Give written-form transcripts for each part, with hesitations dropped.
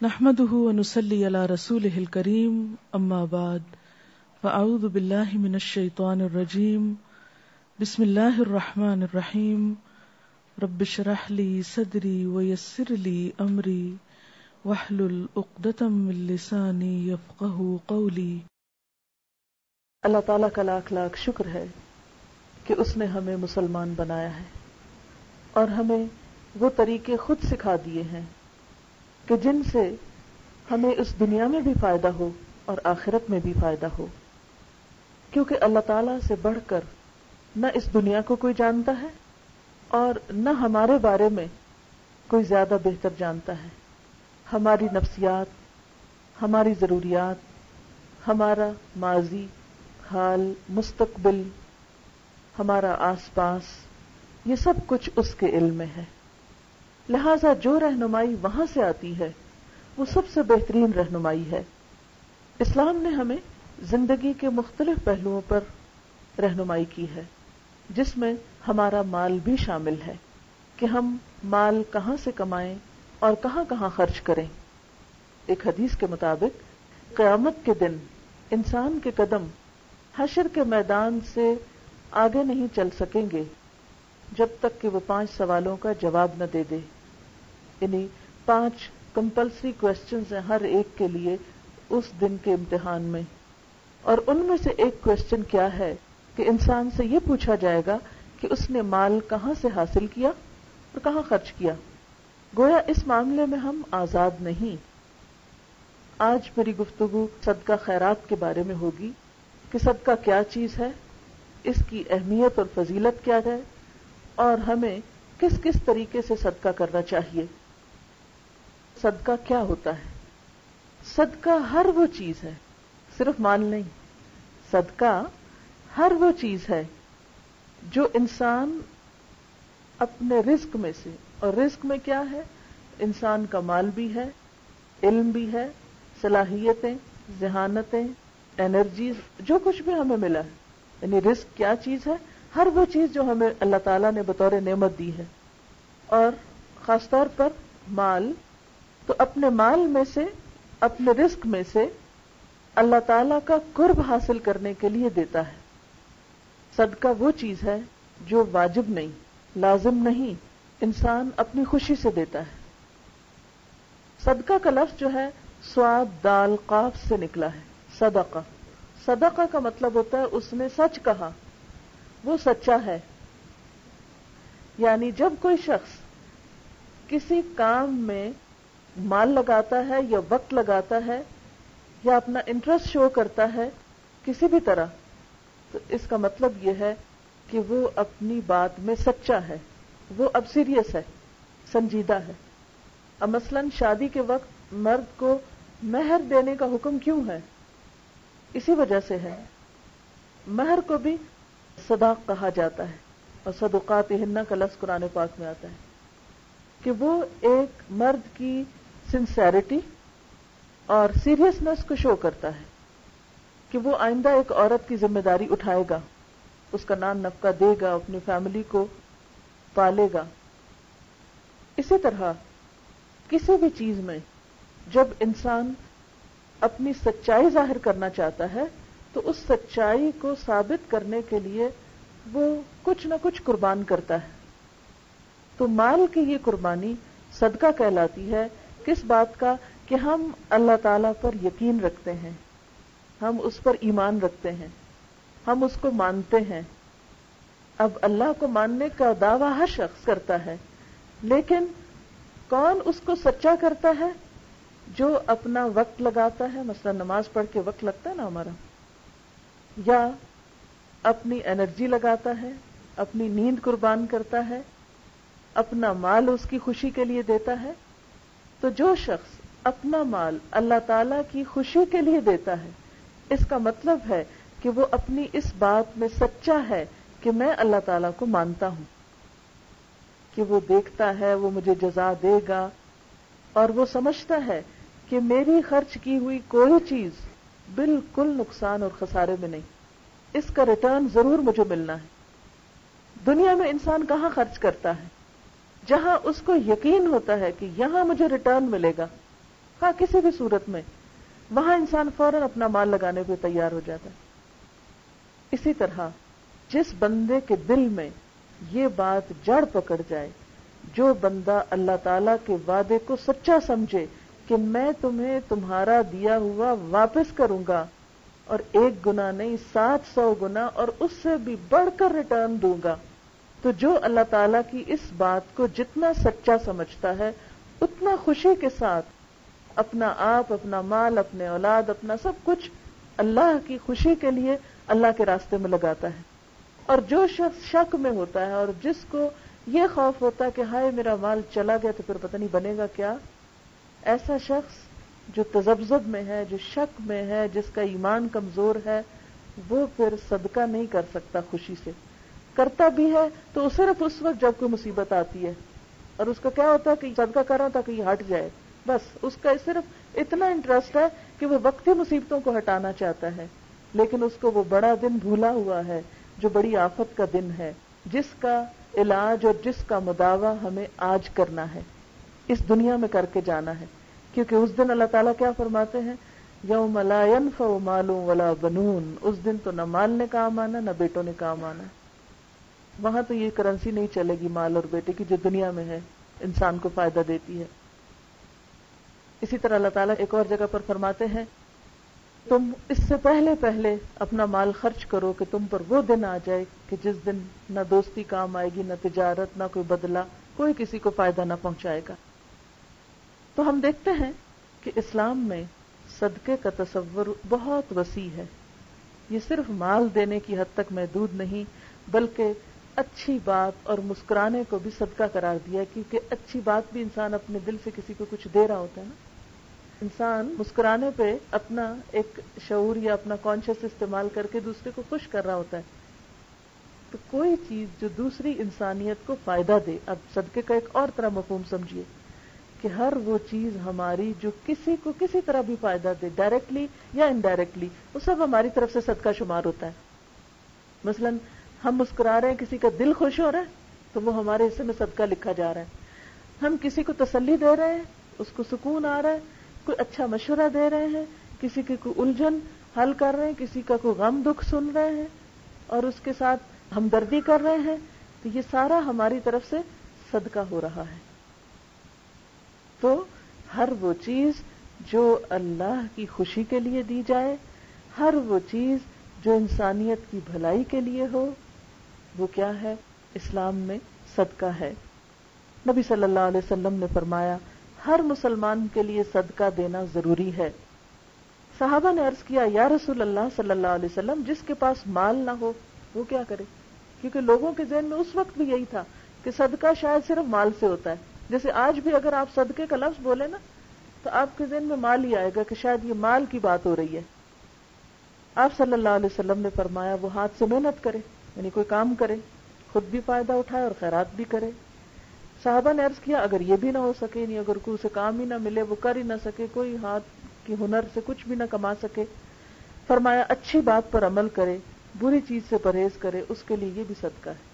نحمده ونصلي على رسوله الكريم اما بعد فاعوذ بالله من الشيطان الرجيم بسم الله الرحمن الرحيم رب اشرح لي صدري ويسر لي امري واحلل عقدة من لساني يفقهوا قولي۔ اللہ تعالیٰ کا لاکھ لاکھ شکر ہے کہ اس نے ہمیں مسلمان بنایا ہے اور ہمیں وہ طریقے خود سکھا دیے ہیں کہ جن سے ہمیں اس دنیا میں بھی فائدہ ہو اور آخرت میں بھی فائدہ ہو، کیونکہ اللہ تعالیٰ سے بڑھ کر نہ اس دنیا کو کوئی جانتا ہے اور نہ ہمارے بارے میں کوئی زیادہ بہتر جانتا ہے۔ ہماری نفسیات، ہماری ضروریات، ہمارا ماضی، حال، مستقبل، ہمارا آس پاس، یہ سب کچھ اس کے علم میں ہے۔ لہذا جو رہنمائی وہاں سے آتی ہے وہ سب سے بہترین رہنمائی ہے۔ اسلام نے ہمیں زندگی کے مختلف پہلوؤں پر رہنمائی کی ہے، جس میں ہمارا مال بھی شامل ہے کہ ہم مال کہاں سے کمائیں اور کہاں کہاں خرچ کریں۔ ایک حدیث کے مطابق قیامت کے دن انسان کے قدم حشر کے میدان سے آگے نہیں چل سکیں گے جب تک کہ وہ 5 سوالوں کا جواب نہ دے دے، یعنی 5 کمپلسری کوسچنز ہیں ہر ایک کے لیے اس دن کے امتحان میں، اور ان میں سے ایک کوسچن کیا ہے کہ انسان سے یہ پوچھا جائے گا کہ اس نے مال کہاں سے حاصل کیا اور کہاں خرچ کیا۔ گویا اس معاملے میں ہم آزاد نہیں۔ آج میری گفتگو صدقہ خیرات کے بارے میں ہوگی کہ صدقہ کیا چیز ہے، اس کی اہمیت اور فضیلت کیا ہے، اور ہمیں کس کس طریقے سے صدقہ کرنا چاہیے۔ صدقہ کیا ہوتا ہے؟ صدقہ ہر وہ چیز ہے، صرف مال نہیں، صدقہ ہر وہ چیز ہے جو انسان اپنے رزق میں سے، اور رزق میں کیا ہے؟ انسان کا مال بھی ہے، علم بھی ہے، صلاحیتیں، ذہانتیں، انرجیز، جو کچھ بھی ہمیں ملا ہے۔ یعنی رزق کیا چیز ہے؟ ہر وہ چیز جو ہمیں اللہ تعالیٰ نے بطور نعمت دی ہے، اور خاص طور پر مال، تو اپنے مال میں سے، اپنے رزق میں سے اللہ تعالیٰ کا قرب حاصل کرنے کے لیے دیتا ہے۔ صدقہ وہ چیز ہے جو واجب نہیں، لازم نہیں، انسان اپنی خوشی سے دیتا ہے۔ صدقہ کا لفظ جو ہے صاد دال قاف سے نکلا ہے، صدقہ۔ صدقہ کا مطلب ہوتا ہے اس نے سچ کہا، وہ سچا ہے۔ یعنی جب کوئی شخص کسی کام میں مال لگاتا ہے یا وقت لگاتا ہے یا اپنا انٹرسٹ شو کرتا ہے کسی بھی طرح، تو اس کا مطلب یہ ہے کہ وہ اپنی بات میں سچا ہے، وہ اب سیریس ہے، سنجیدہ ہے۔ اب مثلاً شادی کے وقت مرد کو مہر دینے کا حکم کیوں ہے؟ اسی وجہ سے ہے۔ مہر کو بھی صداق کہا جاتا ہے، اور صدقاتہن کا لفظ قرآن پاک میں آتا ہے کہ وہ ایک مرد کی سنسیریٹی اور سیریسنس کو شو کرتا ہے کہ وہ آئندہ ایک عورت کی ذمہ داری اٹھائے گا، اس کا نان نفقہ دے گا، اپنی فیملی کو پالے گا۔ اسی طرح کسی بھی چیز میں جب انسان اپنی سچائی ظاہر کرنا چاہتا ہے تو اس سچائی کو ثابت کرنے کے لیے وہ کچھ نہ کچھ قربان کرتا ہے۔ تو مال کی یہ قربانی صدقہ کہلاتی ہے۔ کس بات کا؟ کہ ہم اللہ تعالیٰ پر یقین رکھتے ہیں، ہم اس پر ایمان رکھتے ہیں، ہم اس کو مانتے ہیں۔ اب اللہ کو ماننے کا دعویٰ ہر شخص کرتا ہے، لیکن کون اس کو سچا کرتا ہے؟ جو اپنا وقت لگاتا ہے، مثلا نماز پڑھ کے وقت لگتا ہے نا ہمارا، یا اپنی انرجی لگاتا ہے، اپنی نیند قربان کرتا ہے، اپنا مال اس کی خوشی کے لیے دیتا ہے۔ تو جو شخص اپنا مال اللہ تعالیٰ کی خوشی کے لیے دیتا ہے، اس کا مطلب ہے کہ وہ اپنی اس بات میں سچا ہے کہ میں اللہ تعالیٰ کو مانتا ہوں کہ وہ دیکھتا ہے، وہ مجھے جزا دے گا، اور وہ سمجھتا ہے کہ میری خرچ کی ہوئی کوئی چیز بالکل نقصان اور خسارے میں نہیں، اس کا ریٹرن ضرور مجھے ملنا ہے۔ دنیا میں انسان کہاں خرچ کرتا ہے؟ جہاں اس کو یقین ہوتا ہے کہ یہاں مجھے ریٹرن ملے گا، ہاں کسی بھی صورت میں، وہاں انسان فوراً اپنا مال لگانے پہ تیار ہو جاتا ہے۔ اسی طرح جس بندے کے دل میں یہ بات جڑ پکڑ جائے، جو بندہ اللہ تعالیٰ کے وعدے کو سچا سمجھے کہ میں تمہیں تمہارا دیا ہوا واپس کروں گا، اور 1 گنا نہیں 700 گنا اور اس سے بھی بڑھ کر ریٹرن دوں گا، تو جو اللہ تعالیٰ کی اس بات کو جتنا سچا سمجھتا ہے اتنا خوشی کے ساتھ اپنا آپ، اپنا مال، اپنے اولاد، اپنا سب کچھ اللہ کی خوشی کے لیے اللہ کے راستے میں لگاتا ہے۔ اور جو شخص شک میں ہوتا ہے اور جس کو یہ خوف ہوتا ہے کہ ہائے میرا مال چلا گیا تو پھر پتہ نہیں بنے گا کیا، ایسا شخص جو تذبذب میں ہے، جو شک میں ہے، جس کا ایمان کمزور ہے، وہ پھر صدقہ نہیں کر سکتا خوشی سے۔ کرتا بھی ہے تو صرف اس وقت جب کوئی مصیبت آتی ہے، اور اس کا کیا ہوتا ہے کہ صدقہ کر رہا ہوں تاکہ یہ ہٹ جائے، بس اس کا صرف اتنا انٹرسٹ ہے کہ وہ وقتی مصیبتوں کو ہٹانا چاہتا ہے، لیکن اس کو وہ بڑا دن بھولا ہوا ہے جو بڑی آفت کا دن ہے، جس کا علاج اور جس کا مداوع ہمیں آج کرنا ہے، اس دنیا میں کر کے جانا ہے۔ کیونکہ اس دن اللہ تعالیٰ کیا فرماتے ہیں، یوم لا ينفع مال ولا بنون، اس دن تو نہ مال نے کام آنا نہ بیٹوں نے کام آنا۔ وہاں تو یہ کرنسی نہیں چلے گی مال اور بیٹے کی جو دنیا میں ہے، انسان کو فائدہ دیتی ہے۔ اسی طرح اللہ تعالیٰ ایک اور جگہ پر فرماتے ہیں، تم اس سے پہلے اپنا مال خرچ کرو کہ تم پر وہ دن آ جائے کہ جس دن نہ دوستی کام آئے گی، نہ تجارت، نہ کوئی بدلہ، کوئی کسی کو فائدہ نہ پہنچائے گا۔ تو ہم دیکھتے ہیں کہ اسلام میں صدقے کا تصور بہت وسیع ہے۔ یہ صرف مال دینے کی حد تک محدود نہیں، بلکہ اچھی بات اور مسکرانے کو بھی صدقہ قرار دیا ہے، کیونکہ اچھی بات بھی انسان اپنے دل سے کسی کو کچھ دے رہا ہوتا ہے نا۔ انسان مسکرانے پہ اپنا ایک شعور یا اپنا کانشس استعمال کر کے دوسرے کو خوش کر رہا ہوتا ہے۔ تو کوئی چیز جو دوسری انسانیت کو فائدہ دے، اب صدقے کا ایک اور طرح مفہوم سمجھیے کہ ہر وہ چیز ہماری جو کسی کو کسی طرح بھی فائدہ دے، ڈائریکٹلی یا انڈائریکٹلی، وہ سب ہماری طرف سے صدقہ شمار ہوتا ہے۔ مثلا ہم مسکرا رہے ہیں، کسی کا دل خوش ہو رہا ہے تو وہ ہمارے حصے میں صدقہ لکھا جا رہا ہے۔ ہم کسی کو تسلی دے رہے ہیں، اس کو سکون آ رہا ہے، کوئی اچھا مشورہ دے رہے ہیں، کسی کی کوئی الجھن حل کر رہے ہیں، کسی کا کوئی غم دکھ سن رہے ہیں اور اس کے ساتھ ہمدردی کر رہے ہیں، تو یہ سارا ہماری طرف سے صدقہ ہو رہا ہے۔ تو ہر وہ چیز جو اللہ کی خوشی کے لیے دی جائے، ہر وہ چیز جو انسانیت کی بھلائی کے لیے ہو، وہ کیا ہے؟ اسلام میں صدقہ ہے۔ نبی صلی اللہ علیہ وسلم نے فرمایا، ہر مسلمان کے لیے صدقہ دینا ضروری ہے۔ صحابہ نے عرض کیا، یا رسول اللہ صلی اللہ علیہ وسلم، جس کے پاس مال نہ ہو وہ کیا کرے؟ کیونکہ لوگوں کے ذہن میں اس وقت بھی یہی تھا کہ صدقہ شاید صرف مال سے ہوتا ہے۔ جیسے آج بھی اگر آپ صدقے کا لفظ بولے نا تو آپ کے ذہن میں مال ہی آئے گا کہ شاید یہ مال کی بات ہو رہی ہے۔ آپ صلی اللہ علیہ وسلم نے فرمایا، وہ ہاتھ سے محنت کرے، یعنی کوئی کام کرے، خود بھی فائدہ اٹھائے اور خیرات بھی کرے۔ صحابہ نے عرض کیا، اگر یہ بھی نہ ہو سکے، یعنی اگر کوئی اسے کام ہی نہ ملے، وہ کر ہی نہ سکے، کوئی ہاتھ کی ہنر سے کچھ بھی نہ کما سکے، فرمایا اچھی بات پر عمل کرے، بری چیز سے پرہیز کرے، اس کے لیے یہ بھی صدقہ ہے۔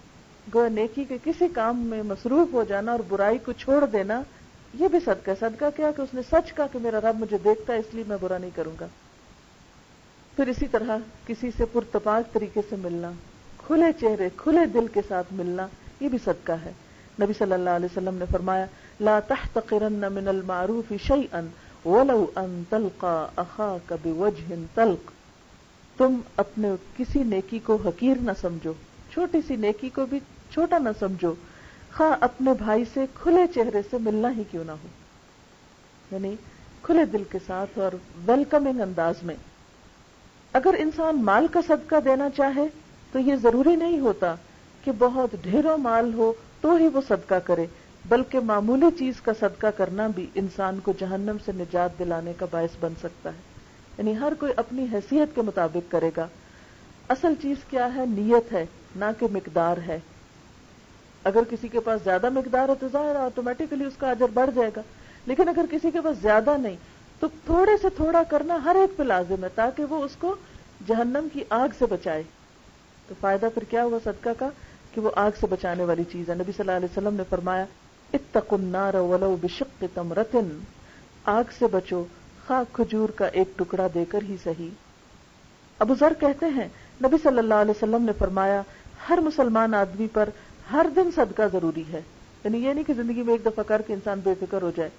گویا نیکی کے کسی کام میں مصروف ہو جانا اور برائی کو چھوڑ دینا، یہ بھی صدقہ ہے۔ صدقہ کیا کہ اس نے سچ کہا کہ میرا رب مجھے دیکھتا ہے، اس لیے میں برا نہیں کروں گا۔ پھر اسی طرح کسی سے پرتپاک طریقے سے ملنا، کھلے چہرے کھلے دل کے ساتھ ملنا، یہ بھی صدقہ ہے۔ نبی صلی اللہ علیہ وسلم نے فرمایا، لا تحتقرن من المعروف شیئا ولو ان تلقى اخاك بوجه طلق، تم اپنے کسی نیکی کو حقیر نہ سمجھو، چھوٹی سی نیکی کو بھی چھوٹا نہ سمجھو، خواہ اپنے بھائی سے کھلے چہرے سے ملنا ہی کیوں نہ ہو، یعنی کھلے دل کے ساتھ اور ویلکمنگ انداز میں۔ اگر انسان مال کا صدقہ دینا چاہے تو یہ ضروری نہیں ہوتا کہ بہت ڈھیروں مال ہو تو ہی وہ صدقہ کرے، بلکہ معمولی چیز کا صدقہ کرنا بھی انسان کو جہنم سے نجات دلانے کا باعث بن سکتا ہے۔ یعنی ہر کوئی اپنی حیثیت کے مطابق کرے گا۔ اصل چیز کیا ہے؟ نیت ہے، نہ کہ مقدار ہے۔ اگر کسی کے پاس زیادہ مقدار ہے تو ظاہر آٹومیٹکلی اس کا اجر بڑھ جائے گا، لیکن اگر کسی کے پاس زیادہ نہیں تو تھوڑے سے تھوڑا کرنا ہر ایک پہ لازم ہے، تاکہ وہ اس کو جہنم کی آگ سے بچائے۔ تو فائدہ پھر کیا ہوا صدقہ کا کہ وہ آگ سے بچانے والی چیز ہے۔ نبی صلی اللہ علیہ وسلم نے فرمایا، اتقوا النار ولو بشق تمرۃ، آگ سے بچو، خواہ کھجور کا ایک ٹکڑا دے کر ہی صحیح۔ ابو ذر کہتے ہیں نبی صلی اللہ علیہ وسلم نے فرمایا ہر مسلمان آدمی پر ہر دن صدقہ ضروری ہے، یعنی یہ نہیں کہ زندگی میں ایک دفعہ کر کے انسان بے فکر ہو جائے۔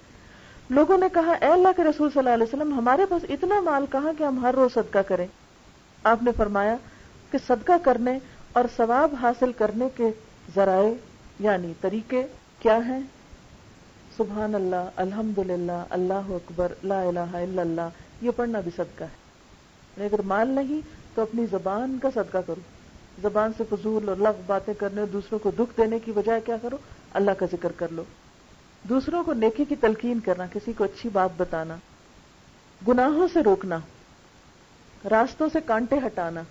لوگوں نے کہا اے اللہ کے رسول صلی اللہ علیہ وسلم، ہمارے پاس اتنا مال کہاں کہ ہم ہر روز صدقہ کریں؟ آپ نے فرمایا کہ صدقہ کرنے اور ثواب حاصل کرنے کے ذرائع یعنی طریقے کیا ہیں؟ سبحان اللہ، الحمدللہ، اللہ اکبر، لا الہ الا اللہ، یہ پڑھنا بھی صدقہ ہے۔ اگر مال نہیں تو اپنی زبان کا صدقہ کرو، زبان سے فضول اور لغو باتیں کرنے اور دوسروں کو دکھ دینے کی بجائے کیا کرو؟ اللہ کا ذکر کر لو۔ دوسروں کو نیکی کی تلقین کرنا، کسی کو اچھی بات بتانا، گناہوں سے روکنا، راستوں سے کانٹے ہٹانا،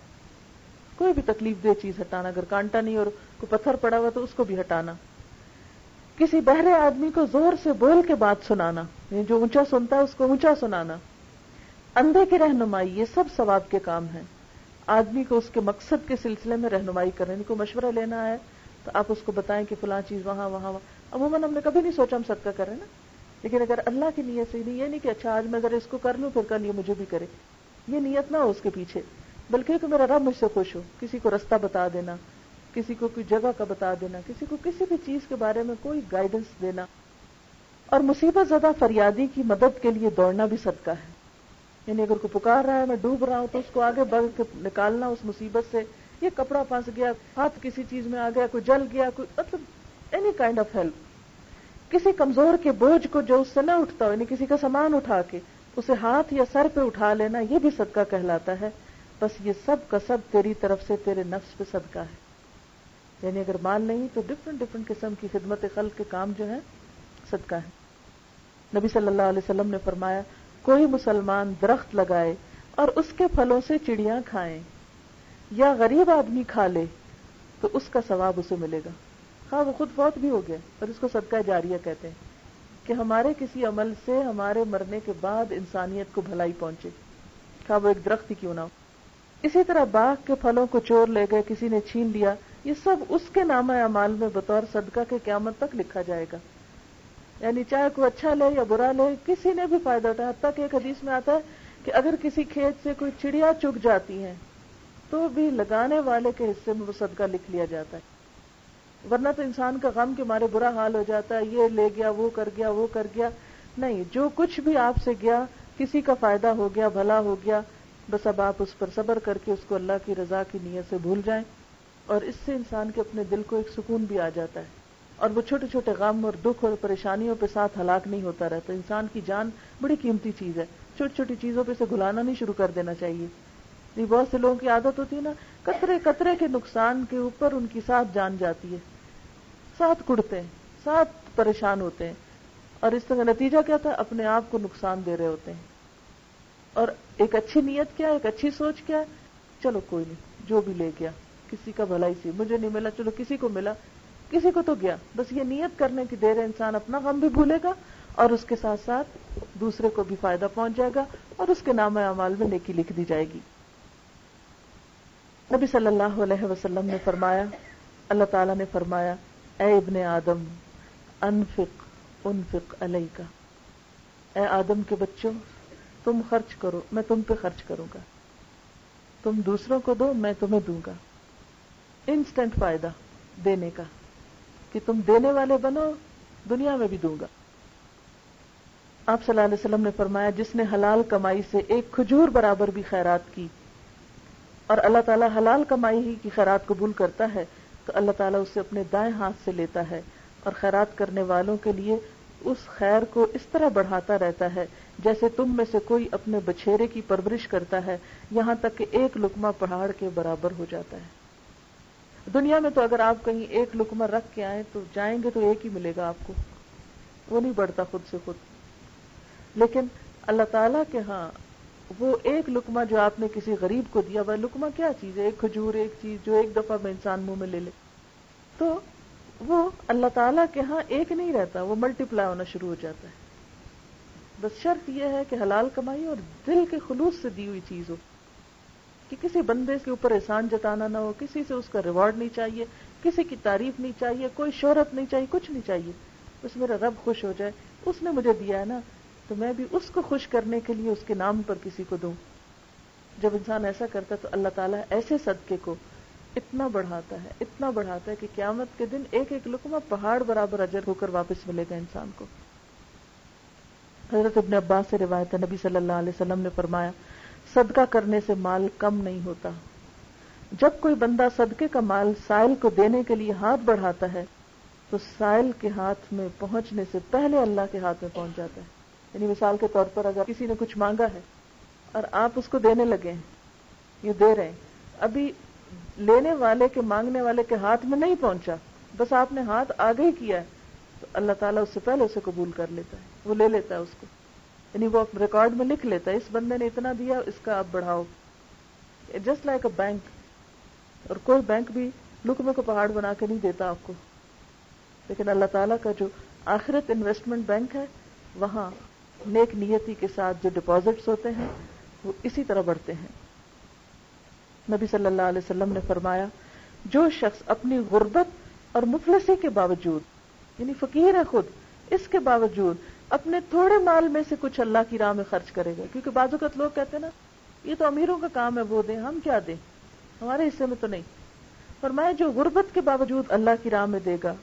کوئی بھی تکلیف دہ چیز ہٹانا، اگر کانٹا نہیں اور کوئی پتھر پڑا ہوا تو اس کو بھی ہٹانا، کسی بہرے آدمی کو زور سے بول کے بات سنانا، یعنی جو اونچا سنتا ہے اس کو اونچا سنانا، اندھے کی رہنمائی، یہ سب ثواب کے کام ہیں۔ آدمی کو اس کے مقصد کے سلسلے میں رہنمائی کرنے، ان کو مشورہ لینا ہے تو آپ اس کو بتائیں کہ فلاں چیز وہاں وہاں۔ عموماً ہم نے کبھی نہیں سوچا ہم صدقہ کریں نا، لیکن اگر اللہ کی نیت سے نہیں، یہ نہیں کہ اچھا آج میں ذرا اس کو کر لوں پھر کل یہ مجھے بھی کرے، یہ نیت نہ ہو اس کے پیچھے، بلکہ کہ میرا رب مجھ سے خوش ہو۔ کسی کو رستہ بتا دینا، کسی کو کوئی جگہ کا بتا دینا، کسی کو کسی بھی چیز کے بارے میں کوئی گائیڈنس دینا، اور مصیبت زدہ فریادی کی مدد کے لیے دوڑنا بھی صدقہ ہے۔ یعنی اگر کوئی پکار رہا ہے، میں ڈوب رہا ہوں، تو اس کو آگے بڑھ کے نکالنا اس مصیبت سے، یہ کپڑا پھنس گیا، ہاتھ کسی چیز میں آ گیا، کوئی جل گیا، کوئی مطلب اینی کائنڈ آف ہیلپ۔ کسی کمزور کے بوجھ کو جو اس سے نہ اٹھتا ہو، یعنی کسی کا سامان اٹھا کے اسے ہاتھ یا سر پہ اٹھا لینا، یہ بھی صدقہ کہلاتا ہے۔ بس یہ سب کا سب تیری طرف سے تیرے نفس پہ صدقہ ہے۔ یعنی اگر مال نہیں تو ڈفرنٹ قسم کی خدمت خلق کے کام جو ہیں صدقہ ہے۔ نبی صلی اللہ علیہ وسلم نے فرمایا کوئی مسلمان درخت لگائے اور اس کے پھلوں سے چڑیاں کھائیں یا غریب آدمی کھا لے تو اس کا ثواب اسے ملے گا، ہاں وہ خود فوت بھی ہو گیا، اور اس کو صدقہ جاریہ کہتے ہیں کہ ہمارے کسی عمل سے ہمارے مرنے کے بعد انسانیت کو بھلائی پہنچے، ہاں وہ ایک درخت ہی کیوں نہ ہو۔ اسی طرح باغ کے پھلوں کو چور لے گئے، کسی نے چھین لیا، یہ سب اس کے نامہ اعمال میں بطور صدقہ کے قیامت تک لکھا جائے گا۔ یعنی چاہے کوئی اچھا لے یا برا لے، کسی نے بھی فائدہ اٹھایا۔ حتیٰ کہ ایک حدیث میں آتا ہے کہ اگر کسی کھیت سے کوئی چڑیا چگ جاتی ہے تو بھی لگانے والے کے حصے میں وہ صدقہ لکھ لیا جاتا ہے، ورنہ تو انسان کا غم کے مارے برا حال ہو جاتا ہے، یہ لے گیا، وہ کر گیا، وہ کر گیا۔ نہیں، جو کچھ بھی آپ سے گیا کسی کا فائدہ ہو گیا، بھلا ہو گیا، بس اب آپ اس پر صبر کر کے اس کو اللہ کی رضا کی نیت سے بھول جائیں، اور اس سے انسان کے اپنے دل کو ایک سکون بھی آ جاتا ہے، اور وہ چھوٹے چھوٹے غم اور دکھ اور پریشانیوں پہ ساتھ ہلاک نہیں ہوتا رہتا۔ انسان کی جان بڑی قیمتی چیز ہے، چھوٹی چھوٹی چیزوں پہ سے گھلانا نہیں شروع کر دینا چاہیے۔ یہ بہت سے لوگوں کی عادت ہوتی ہے نا، قطرے قطرے کے نقصان کے اوپر ان کی ساتھ جان جاتی ہے، ساتھ کڑتے ہیں، ساتھ پریشان ہوتے ہیں، اور اس طرح نتیجہ کیا تھا؟ اپنے آپ کو نقصان دے رہے ہوتے ہیں۔ اور ایک اچھی نیت کیا ہے، ایک اچھی سوچ کیا ہے؟ چلو کوئی نہیں، جو بھی لے گیا کسی کا بھلائی سی، مجھے نہیں ملا چلو کسی کو ملا، کسی کو تو گیا، بس یہ نیت کرنے کی دیر ہے، انسان اپنا غم بھی بھولے گا اور اس کے ساتھ ساتھ دوسرے کو بھی فائدہ پہنچ جائے گا، اور اس کے نامہ اعمال میں نیکی لکھ دی جائے گی۔ نبی صلی اللہ علیہ وسلم نے فرمایا، اللہ تعالیٰ نے فرمایا اے ابن آدم انفق علیکا، اے آدم کے بچوں تم خرچ کرو، میں تم پہ خرچ کروں گا، تم دوسروں کو دو، میں تمہیں دوں گا۔ انسٹنٹ فائدہ دینے کا، کہ تم دینے والے بنو، دنیا میں بھی دوں گا۔ آپ صلی اللہ علیہ وسلم نے فرمایا جس نے حلال کمائی سے ایک کھجور برابر بھی خیرات کی، اور اللہ تعالیٰ حلال کمائی ہی کی خیرات قبول کرتا ہے، تو اللہ تعالیٰ اسے اپنے دائیں ہاتھ سے لیتا ہے اور خیرات کرنے والوں کے لیے اس خیر کو اس طرح بڑھاتا رہتا ہے جیسے تم میں سے کوئی اپنے بچھیرے کی پرورش کرتا ہے، یہاں تک کہ ایک لقمہ پہاڑ کے برابر ہو جاتا ہے۔ دنیا میں تو اگر آپ کہیں ایک لقمہ رکھ کے آئیں تو جائیں گے تو ایک ہی ملے گا آپ کو، وہ نہیں بڑھتا خود سے خود، لیکن اللہ تعالیٰ کے ہاں وہ ایک لقمہ جو آپ نے کسی غریب کو دیا، وہ لقمہ کیا چیز ہے؟ ایک کھجور، ایک چیز جو ایک دفعہ میں انسان منہ میں لے لے، تو وہ اللہ تعالیٰ کے ہاں ایک نہیں رہتا، وہ ملٹی پلائی ہونا شروع ہو جاتا ہے۔ بس شرط یہ ہے کہ حلال کمائی اور دل کے خلوص سے دی ہوئی چیز ہو، کہ کسی بندے کے اوپر احسان جتانا نہ ہو، کسی سے اس کا ریوارڈ نہیں چاہیے، کسی کی تعریف نہیں چاہیے، کوئی شہرت نہیں چاہیے، کچھ نہیں چاہیے، بس میرا رب خوش ہو جائے، اس نے مجھے دیا ہے نا، تو میں بھی اس کو خوش کرنے کے لیے اس کے نام پر کسی کو دوں. جب انسان ایسا کرتا ہے تو اللہ تعالیٰ ایسے صدقے کو اتنا بڑھاتا ہے کہ قیامت کے دن ایک ایک لقمہ پہاڑ برابر اجر ہو کر واپس ملے گا انسان کو. حضرت ابن عباس سے روایت ہے، نبی صلی اللہ علیہ وسلم نے فرمایا صدقہ کرنے سے مال کم نہیں ہوتا. جب کوئی بندہ صدقے کا مال سائل کو دینے کے لیے ہاتھ بڑھاتا ہے تو سائل کے ہاتھ میں پہنچنے سے پہلے اللہ کے ہاتھ میں پہنچ جاتا ہے. یعنی مثال کے طور پر اگر کسی نے کچھ مانگا ہے اور آپ اس کو دینے لگے ہیں، یہ دے رہے ہیں، ابھی لینے والے کے مانگنے والے کے ہاتھ میں نہیں پہنچا، بس آپ نے ہاتھ آگے ہی کیا ہے، تو اللہ تعالیٰ اس سے پہلے اسے قبول کر لیتا ہے، وہ لے لیتا ہے اس کو. یعنی وہ ریکارڈ میں لکھ لیتا ہے اس بندے نے اتنا دیا، اس کا آپ بڑھاؤ. Just like a bank. اور کوئی بینک بھی لقمے کو پہاڑ بنا کے نہیں دیتا آپ کو، لیکن اللہ تعالیٰ کا جو آخرت انویسٹمنٹ بینک ہے، وہاں نیک نیتی کے ساتھ جو ڈپازٹس ہوتے ہیں وہ اسی طرح بڑھتے ہیں. نبی صلی اللہ علیہ وسلم نے فرمایا جو شخص اپنی غربت اور مفلسی کے باوجود، یعنی فقیر ہے خود، اس کے باوجود اپنے تھوڑے مال میں سے کچھ اللہ کی راہ میں خرچ کرے گا، کیونکہ بعض اوقات لوگ کہتے ہیں نا یہ تو امیروں کا کام ہے، وہ دیں، ہم کیا دیں، ہمارے حصے میں تو نہیں. فرمایا جو غربت کے باوجود اللہ کی راہ میں دے گا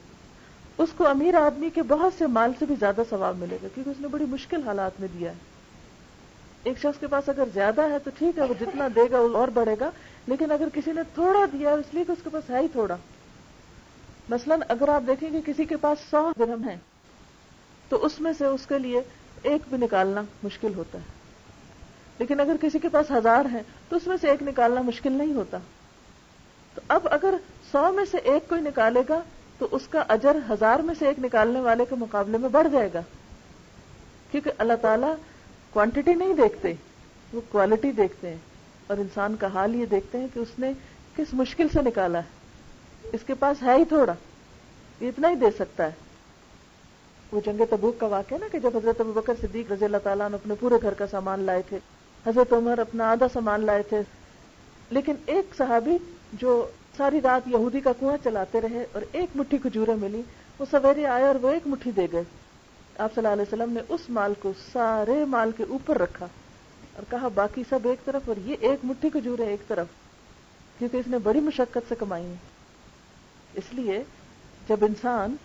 اس کو امیر آدمی کے بہت سے مال سے بھی زیادہ ثواب ملے گا، کیونکہ اس نے بڑی مشکل حالات میں دیا ہے. ایک شخص کے پاس اگر زیادہ ہے تو ٹھیک ہے، وہ جتنا دے گا وہ اور بڑھے گا، لیکن اگر کسی نے تھوڑا دیا اس لیے کہ اس کے پاس ہے ہی تھوڑا. مثلا اگر آپ دیکھیں کہ کسی کے پاس 100 درہم ہے تو اس میں سے اس کے لیے ایک بھی نکالنا مشکل ہوتا ہے، لیکن اگر کسی کے پاس 1000 ہے تو اس میں سے ایک نکالنا مشکل نہیں ہوتا. تو اب اگر 100 میں سے ایک کوئی نکالے گا تو اس کا اجر 1000 میں سے ایک نکالنے والے کے مقابلے میں بڑھ جائے گا، کیونکہ اللہ تعالیٰ کوانٹٹی نہیں دیکھتے، وہ کوالٹی دیکھتے ہیں. اور انسان کا حال یہ دیکھتے ہیں کہ اس نے کس مشکل سے نکالا ہے، اس کے پاس ہے ہی تھوڑا، یہ اتنا ہی دے سکتا ہے. وہ جنگ تبوک کا واقعہ نا کہ جب حضرت ابوبکر صدیق رضی اللہ تعالیٰ نے اپنے پورے گھر کا سامان لائے تھے، حضرت عمر اپنا آدھا سامان لائے تھے، لیکن ایک صحابی جو ساری رات یہودی کا کنواں چلاتے رہے اور ایک مٹھی کھجوریں ملی، وہ سویرے آئے اور وہ ایک مٹھی دے گئے. آپ صلی اللہ علیہ وسلم نے اس مال کو سارے مال کے اوپر رکھا اور کہا باقی سب ایک طرف اور یہ ایک مٹھی کھجوریں ایک طرف، کیونکہ اس نے بڑی مشقت سے کمائی ہے. اس لیے جب انسان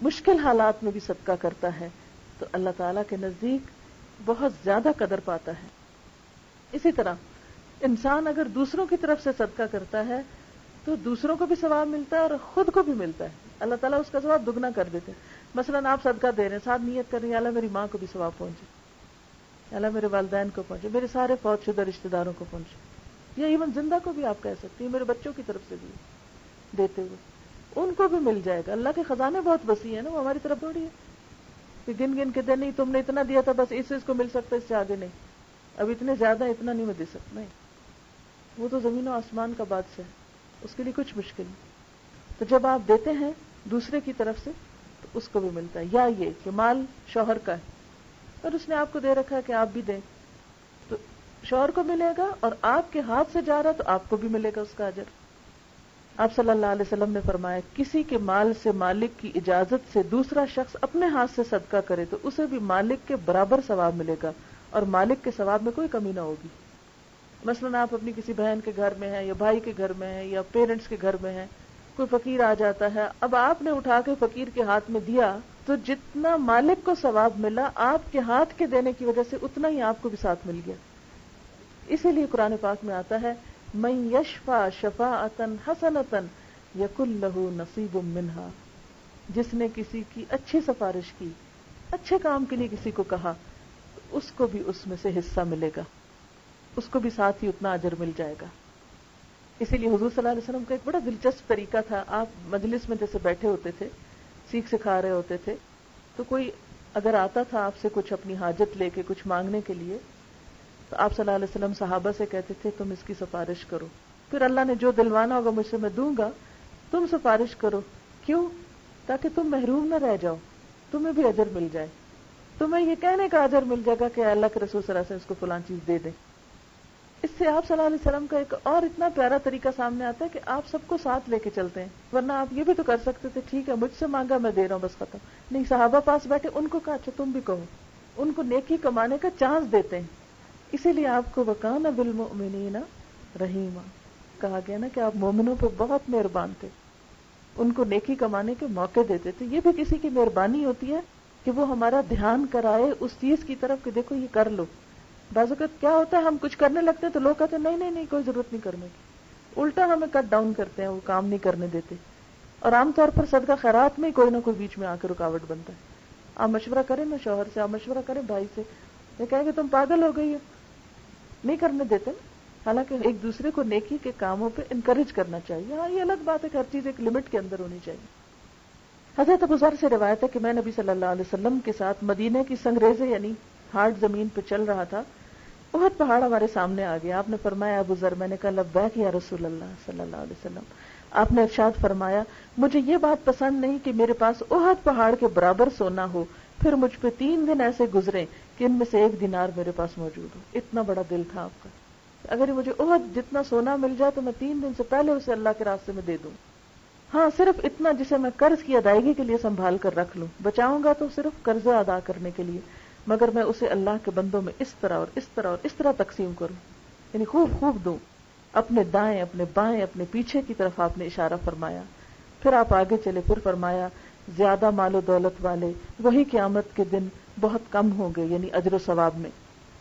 مشکل حالات میں بھی صدقہ کرتا ہے تو اللہ تعالیٰ کے نزدیک بہت زیادہ قدر پاتا ہے. اسی طرح انسان اگر دوسروں کی طرف سے صدقہ کرتا ہے تو دوسروں کو بھی ثواب ملتا ہے اور خود کو بھی ملتا ہے. اللہ تعالیٰ اس کا ثواب دگنا کر دیتے ہیں. مثلا آپ صدقہ دے رہے ہیں، ساتھ نیت کر رہے ہیں اللہ میری ماں کو بھی ثواب پہنچے، اللہ میرے والدین کو پہنچے، میرے سارے فوت شدہ رشتہ داروں کو پہنچے، یا ایون زندہ کو بھی آپ کہہ سکتے ہیں، میرے بچوں کی طرف سے بھی دیتے ہوئے ان کو بھی مل جائے گا. اللہ کے خزانے بہت وسیع ہیں نا، وہ ہماری طرف تھوڑی ہے کہ گن گن کے دے، نہیں تم نے اتنا دیا تھا بس اس کو مل سکتا ہے، اس سے آگے نہیں، اب اتنے زیادہ اتنا نہیں میں دے سکتا. نہیں، وہ تو زمین و آسمان کا بادشاہ ہے، اس کے لیے کچھ مشکل نہیں. تو جب آپ دیتے ہیں دوسرے کی طرف سے تو اس کو بھی ملتا ہے. یا یہ کہ مال شوہر کا ہے اور اس نے آپ کو دے رکھا ہے کہ آپ بھی دیں، تو شوہر کو ملے گا اور آپ کے ہاتھ سے جا رہا تو آپ کو بھی ملے گا اس کا اجر. آپ صلی اللہ علیہ وسلم نے فرمایا کسی کے مال سے مالک کی اجازت سے دوسرا شخص اپنے ہاتھ سے صدقہ کرے تو اسے بھی مالک کے برابر ثواب ملے گا اور مالک کے ثواب میں کوئی کمی نہ ہوگی. مثلا آپ اپنی کسی بہن کے گھر میں ہیں یا بھائی کے گھر میں ہیں یا پیرنٹس کے گھر میں ہیں، کوئی فقیر آ جاتا ہے، اب آپ نے اٹھا کے فقیر کے ہاتھ میں دیا تو جتنا مالک کو ثواب ملا آپ کے ہاتھ کے دینے کی وجہ سے اتنا ہی آپ کو بھی ساتھ مل گیا. اسی لیے قرآن پاک میں آتا ہے من یشفع شفاعۃ حسنۃ یکن لہ نصیب منہا، جس نے کسی کی اچھی سفارش کی، اچھے کام کے لیے کسی کو کہا تو اس کو بھی اس میں سے حصہ ملے گا، اس کو بھی ساتھ ہی اتنا اجر مل جائے گا. اسی لیے حضور صلی اللہ علیہ وسلم کا ایک بڑا دلچسپ طریقہ تھا. آپ مجلس میں جیسے بیٹھے ہوتے تھے، سیکھ سکھا رہے ہوتے تھے، تو کوئی اگر آتا تھا آپ سے کچھ اپنی حاجت لے کے کچھ مانگنے کے لیے تو آپ صلی اللہ علیہ وسلم صحابہ سے کہتے تھے تم اس کی سفارش کرو، پھر اللہ نے جو دلوانا ہوگا مجھ سے میں دوں گا، تم سفارش کرو. کیوں؟ تاکہ تم محروم نہ رہ جاؤ، تمہیں بھی اجر مل جائے، تمہیں یہ کہنے کا اجر مل جائے گا کہ اللہ کے رسول صلی اللہ علیہ وسلم اس کو فلاں چیز دے دیں. اس سے آپ صلی اللہ علیہ وسلم کا ایک اور اتنا پیارا طریقہ سامنے آتا ہے کہ آپ سب کو ساتھ لے کے چلتے ہیں. ورنہ آپ یہ بھی تو کر سکتے تھے ٹھیک ہے مجھ سے مانگا میں دے رہا ہوں بس ختم. نہیں، صحابہ پاس بیٹھے، ان کو کہا اچھا تم بھی کہو، ان کو نیکی کمانے کا چانس دیتے ہیں. اسی لیے آپ کو وکان بالمؤمنین رحیما کہا گیا نا کہ آپ مومنوں پہ بہت مہربان تھے, ان کو نیکی کمانے کے موقع دیتے تھے. یہ بھی کسی کی مہربانی ہوتی ہے کہ وہ ہمارا دھیان کرائے اس چیز کی طرف کہ دیکھو یہ کر لو. بعض اوقات کیا ہوتا ہے ہم کچھ کرنے لگتے ہیں تو لوگ کہتے ہیں نہیں کوئی ضرورت نہیں کرنے کی, الٹا ہمیں کٹ ڈاؤن کرتے ہیں, وہ کام نہیں کرنے دیتے. اور عام طور پر صدقہ خیرات میں کوئی نہ کوئی بیچ میں آ کے رکاوٹ بنتا ہے. آپ مشورہ کریں نا شوہر سے, آپ مشورہ کریں بھائی سے, یہ کہیں گے تم پاگل ہو گئی ہو, نہیں کرنے دیتے نا. حالانکہ ایک دوسرے کو نیکی کے کاموں پہ انکریج کرنا چاہیے. ہاں یہ الگ بات ہے کہ ہر چیز ایک لمٹ کے اندر ہونی چاہیے. حضرت ابو ذر سے روایت ہے کہ میں نبی صلی اللہ علیہ وسلم کے ساتھ مدینے کی سنگریزے یعنی ہارڈ زمین پہ چل رہا تھا. احد پہاڑ ہمارے سامنے آ گیا. آپ نے فرمایا ابو ذر, میں نے کہا لبیک یا رسول اللہ صلی اللہ علیہ وسلم. آپ نے ارشاد فرمایا مجھے یہ بات پسند نہیں کہ میرے پاس احد پہاڑ کے برابر سونا ہو, پھر مجھ پہ 3 دن ایسے گزرے کہ ان میں سے 1 دینار میرے پاس موجود ہو. اتنا بڑا دل تھا آپ کا. اگر مجھے احد جتنا سونا مل جائے تو میں 3 دن سے پہلے اسے اللہ کے راستے میں دے دوں. ہاں صرف اتنا جسے میں قرض کی ادائیگی کے لیے سنبھال کر رکھ لوں, بچاؤں گا تو صرف قرضہ ادا کرنے کے لیے, مگر میں اسے اللہ کے بندوں میں اس طرح اور اس طرح اور اس طرح تقسیم کروں, یعنی خوب دوں. اپنے دائیں, اپنے بائیں, اپنے پیچھے کی طرف آپ نے اشارہ فرمایا. پھر آپ آگے چلے, پھر فرمایا زیادہ مال و دولت والے وہی قیامت کے دن بہت کم ہوں گے, یعنی اجر و ثواب میں,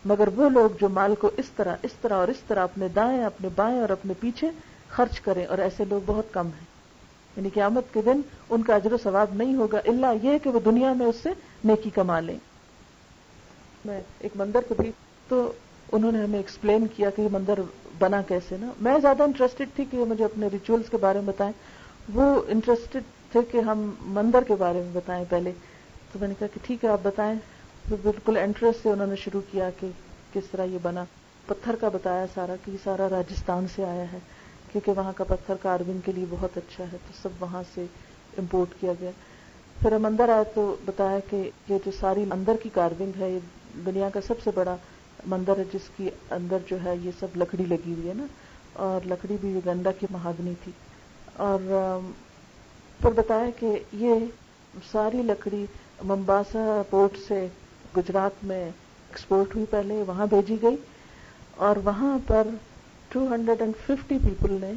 مگر وہ لوگ جو مال کو اس طرح اور اس طرح اپنے دائیں, اپنے بائیں اور اپنے پیچھے خرچ کریں, اور ایسے لوگ بہت کم ہیں. یعنی قیامت کے دن ان کا اجر و ثواب نہیں ہوگا الا یہ کہ وہ دنیا میں اس سے نیکی کما لیں. میں ایک مندر کو بھی تو انہوں نے ہمیں ایکسپلین کیا کہ یہ مندر بنا کیسے نا. میں زیادہ انٹرسٹڈ تھی کہ مجھے اپنے ریچولز کے بارے میں بتائیں, وہ انٹرسٹڈ تھے کہ ہم مندر کے بارے میں بتائیں پہلے. تو میں نے کہا کہ ٹھیک ہے آپ بتائیں. تو بالکل انٹرسٹ سے انہوں نے شروع کیا کہ کس طرح یہ بنا. پتھر کا بتایا سارا کہ یہ سارا راجستھان سے آیا ہے کیونکہ وہاں کا پتھر کارونگ کے لیے بہت اچھا ہے, تو سب وہاں سے امپورٹ کیا گیا. پھر ہم اندر آئے تو بتایا کہ یہ جو ساری اندر کی کارونگ ہے یہ دنیا کا سب سے بڑا مندر ہے جس کی اندر جو ہے یہ سب لکڑی لگی ہوئی ہے نا, اور لکڑی بھی یوگنڈا کی مہاگنی تھی. اور پھر بتایا کہ یہ ساری لکڑی ممباسا پورٹ سے گجرات میں ایکسپورٹ ہوئی, پہلے وہاں بھیجی گئی, اور وہاں پر 250 پیپل نے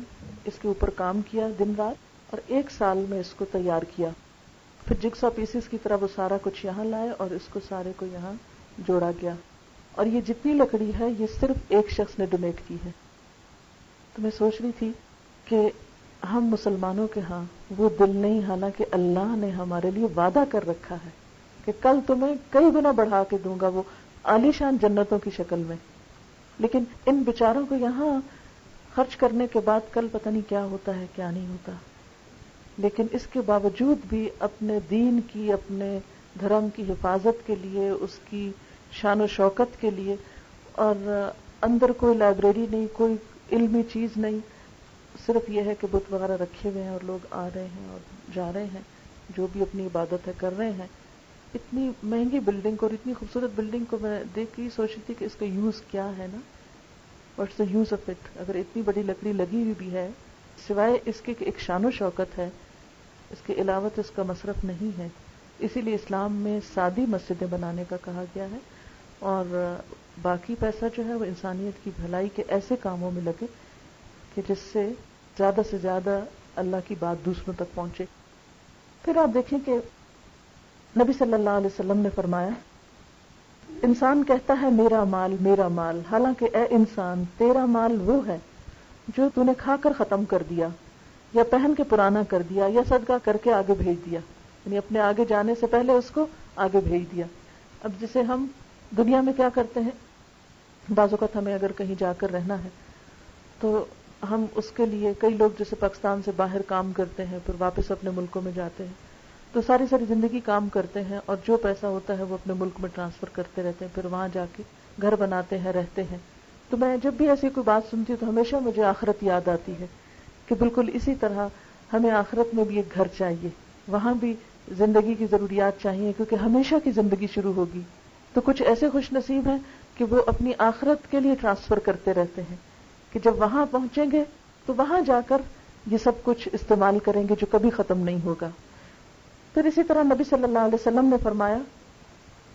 اس کے اوپر کام کیا دن رات, اور 1 سال میں اس کو تیار کیا. پھر جگسا پیسز کی طرح وہ سارا کچھ یہاں لائے اور اس کو سارے کو یہاں جوڑا گیا. اور یہ جتنی لکڑی ہے یہ صرف ایک شخص نے ڈونیٹ کی ہے. تو میں سوچ رہی تھی کہ ہم مسلمانوں کے ہاں وہ دل نہیں, حالانکہ اللہ نے ہمارے لیے وعدہ کر رکھا ہے کہ کل تمہیں کئی گنا بڑھا کے دوں گا, وہ عالیشان جنتوں کی شکل میں. لیکن ان بیچاروں کو یہاں خرچ کرنے کے بعد کل پتہ نہیں کیا ہوتا ہے کیا نہیں ہوتا. لیکن اس کے باوجود بھی اپنے دین کی, اپنے دھرم کی حفاظت کے لیے, اس کی شان و شوکت کے لیے, اور اندر کوئی لائبریری نہیں, کوئی علمی چیز نہیں, صرف یہ ہے کہ بت وغیرہ رکھے ہوئے ہیں اور لوگ آ رہے ہیں اور جا رہے ہیں, جو بھی اپنی عبادت ہے کر رہے ہیں. اتنی مہنگی بلڈنگ کو اور اتنی خوبصورت بلڈنگ کو میں دیکھ کے سوچ رہی تھی کہ اس کا یوز کیا ہے نا, what's the use of it. اگر اتنی بڑی لکڑی لگی ہوئی بھی ہے, سوائے اس کے کہ ایک شان و شوکت ہے, اس کے علاوہ تو اس کا مصرف نہیں ہے. اسی لیے اسلام میں سادی مسجدیں بنانے کا کہا گیا ہے, اور باقی پیسہ جو ہے وہ انسانیت کی بھلائی کے ایسے کاموں میں لگے کہ جس سے زیادہ اللہ کی بات دوسروں تک پہنچے. پھر آپ دیکھیں کہ نبی صلی اللہ علیہ وسلم نے فرمایا, انسان کہتا ہے میرا مال, حالانکہ اے انسان تیرا مال وہ ہے جو تو نے کھا کر ختم کر دیا, یا پہن کے پرانا کر دیا, یا صدقہ کر کے آگے بھیج دیا, یعنی اپنے آگے جانے سے پہلے اس کو آگے بھیج دیا. اب جسے ہم دنیا میں کیا کرتے ہیں, بعض اوقات ہمیں اگر کہیں جا کر رہنا ہے تو ہم اس کے لیے, کئی لوگ جیسے پاکستان سے باہر کام کرتے ہیں پھر واپس اپنے ملکوں میں جاتے ہیں, تو ساری زندگی کام کرتے ہیں, اور جو پیسہ ہوتا ہے وہ اپنے ملک میں ٹرانسفر کرتے رہتے ہیں, پھر وہاں جا کے گھر بناتے ہیں, رہتے ہیں. تو میں جب بھی ایسی کوئی بات سنتی ہوں تو ہمیشہ مجھے آخرت یاد آتی ہے کہ بالکل اسی طرح ہمیں آخرت میں بھی ایک گھر چاہیے, وہاں بھی زندگی کی ضروریات چاہیے, کیونکہ ہمیشہ کی زندگی شروع ہوگی. تو کچھ ایسے خوش نصیب ہیں کہ وہ اپنی آخرت کے لیے ٹرانسفر کرتے رہتے ہیں کہ جب وہاں پہنچیں گے تو وہاں جا کر یہ سب کچھ استعمال کریں گے جو کبھی ختم نہیں ہوگا. پھر اسی طرح نبی صلی اللہ علیہ وسلم نے فرمایا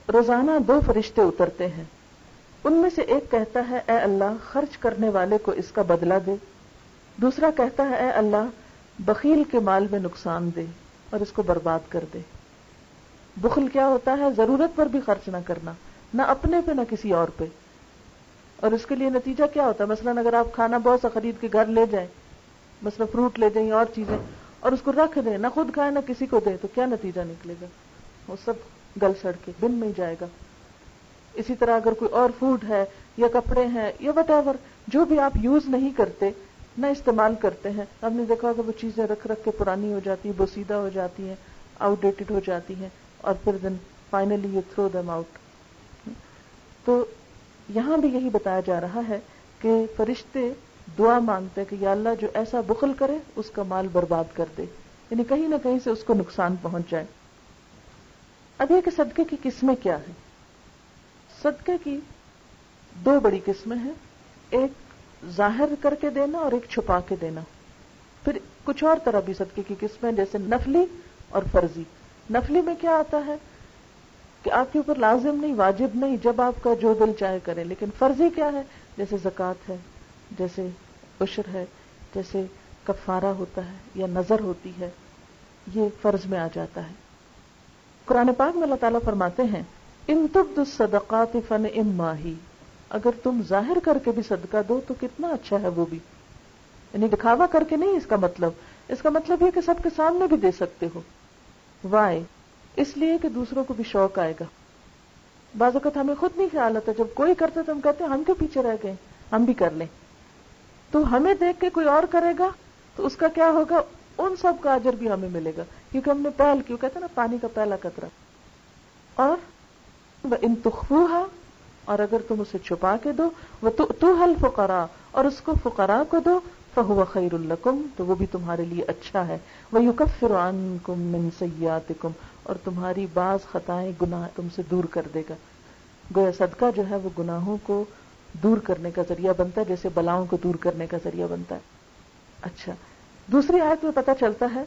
روزانہ 2 فرشتے اترتے ہیں. ان میں سے ایک کہتا ہے اے اللہ خرچ کرنے والے کو اس کا بدلہ دے. دوسرا کہتا ہے اے اللہ بخیل کے مال میں نقصان دے اور اس کو برباد کر دے. بخل کیا ہوتا ہے؟ ضرورت پر بھی خرچ نہ کرنا، نہ اپنے پہ نہ کسی اور پہ. اور اس کے لیے نتیجہ کیا ہوتا ہے؟ مثلاً اگر آپ کھانا بہت سا خرید کے گھر لے جائیں، مثلا فروٹ لے جائیں اور چیزیں، اور اس کو رکھ دیں، نہ خود کھائیں نہ کسی کو دیں، تو کیا نتیجہ نکلے گا؟ وہ سب گل سڑ کے بن میں ہی جائے گا. اسی طرح اگر کوئی اور فوڈ ہے یا کپڑے ہیں یا وٹ ایور جو بھی آپ یوز نہیں کرتے، نہ استعمال کرتے ہیں، آپ نے دیکھا کہ وہ چیزیں رکھ رکھ کے پرانی ہو جاتی ہیں، بوسیدہ ہو جاتی ہیں، آؤٹ ڈیٹڈ ہو جاتی ہیں، اور پھر then finally you throw them out. تو یہاں بھی یہی بتایا جا رہا ہے کہ فرشتے دعا مانگتے کہ یا اللہ جو ایسا بخل کرے اس کا مال برباد کر دے، یعنی کہیں نہ کہیں سے اس کو نقصان پہنچ جائے. اب یہ کہ صدقے کی قسمیں کیا ہیں؟ صدقے کی 2 بڑی قسمیں ہیں، ایک ظاہر کر کے دینا اور ایک چھپا کے دینا. پھر کچھ اور طرح بھی صدقے کی قسمیں جیسے نفلی اور فرضی. نفلی میں کیا آتا ہے کہ آپ کے اوپر لازم نہیں، واجب نہیں، جب آپ کا جو دل چاہے کریں. لیکن فرضی کیا ہے؟ جیسے زکوٰۃ ہے، جیسے عشر ہے، جیسے کفارہ ہوتا ہے یا نذر ہوتی ہے، یہ فرض میں آ جاتا ہے. قرآن پاک میں اللہ تعالیٰ فرماتے ہیں ان تبدوا الصدقات فنعما ہی، اگر تم ظاہر کر کے بھی صدقہ دو تو کتنا اچھا ہے وہ بھی. یعنی دکھاوا کر کے نہیں، اس کا مطلب یہ کہ سب کے سامنے بھی دے سکتے ہو. وائے؟ اس لیے کہ دوسروں کو بھی شوق آئے گا. بعض اوقات ہمیں خود نہیں خیال آتا، جب کوئی کرتا تو ہم کہتے ہیں ہم کیوں پیچھے رہ گئے، ہم بھی کر لیں. تو ہمیں دیکھ کے کوئی اور کرے گا تو اس کا کیا ہوگا؟ ان سب کا اجر بھی ہمیں ملے گا، کیونکہ ہم نے پہل کیوں، کہتے ہیں نا پانی کا پہلا قطرہ. اور ان تخفوها، اور اگر تم اسے چھپا کے دو، وتؤتوها الفقراء، اور اس کو فقراء کو دو، فهو خیر لکم، تو وہ بھی تمہارے لیے اچھا ہے. ویکفر عنکم من سیئاتکم، اور تمہاری بعض خطائیں گناہ تم سے دور کر دے گا. گویا صدقہ جو ہے وہ گناہوں کو دور کرنے کا ذریعہ بنتا ہے، جیسے بلاؤں کو دور کرنے کا ذریعہ بنتا ہے. اچھا، دوسری آیت میں پتہ چلتا ہے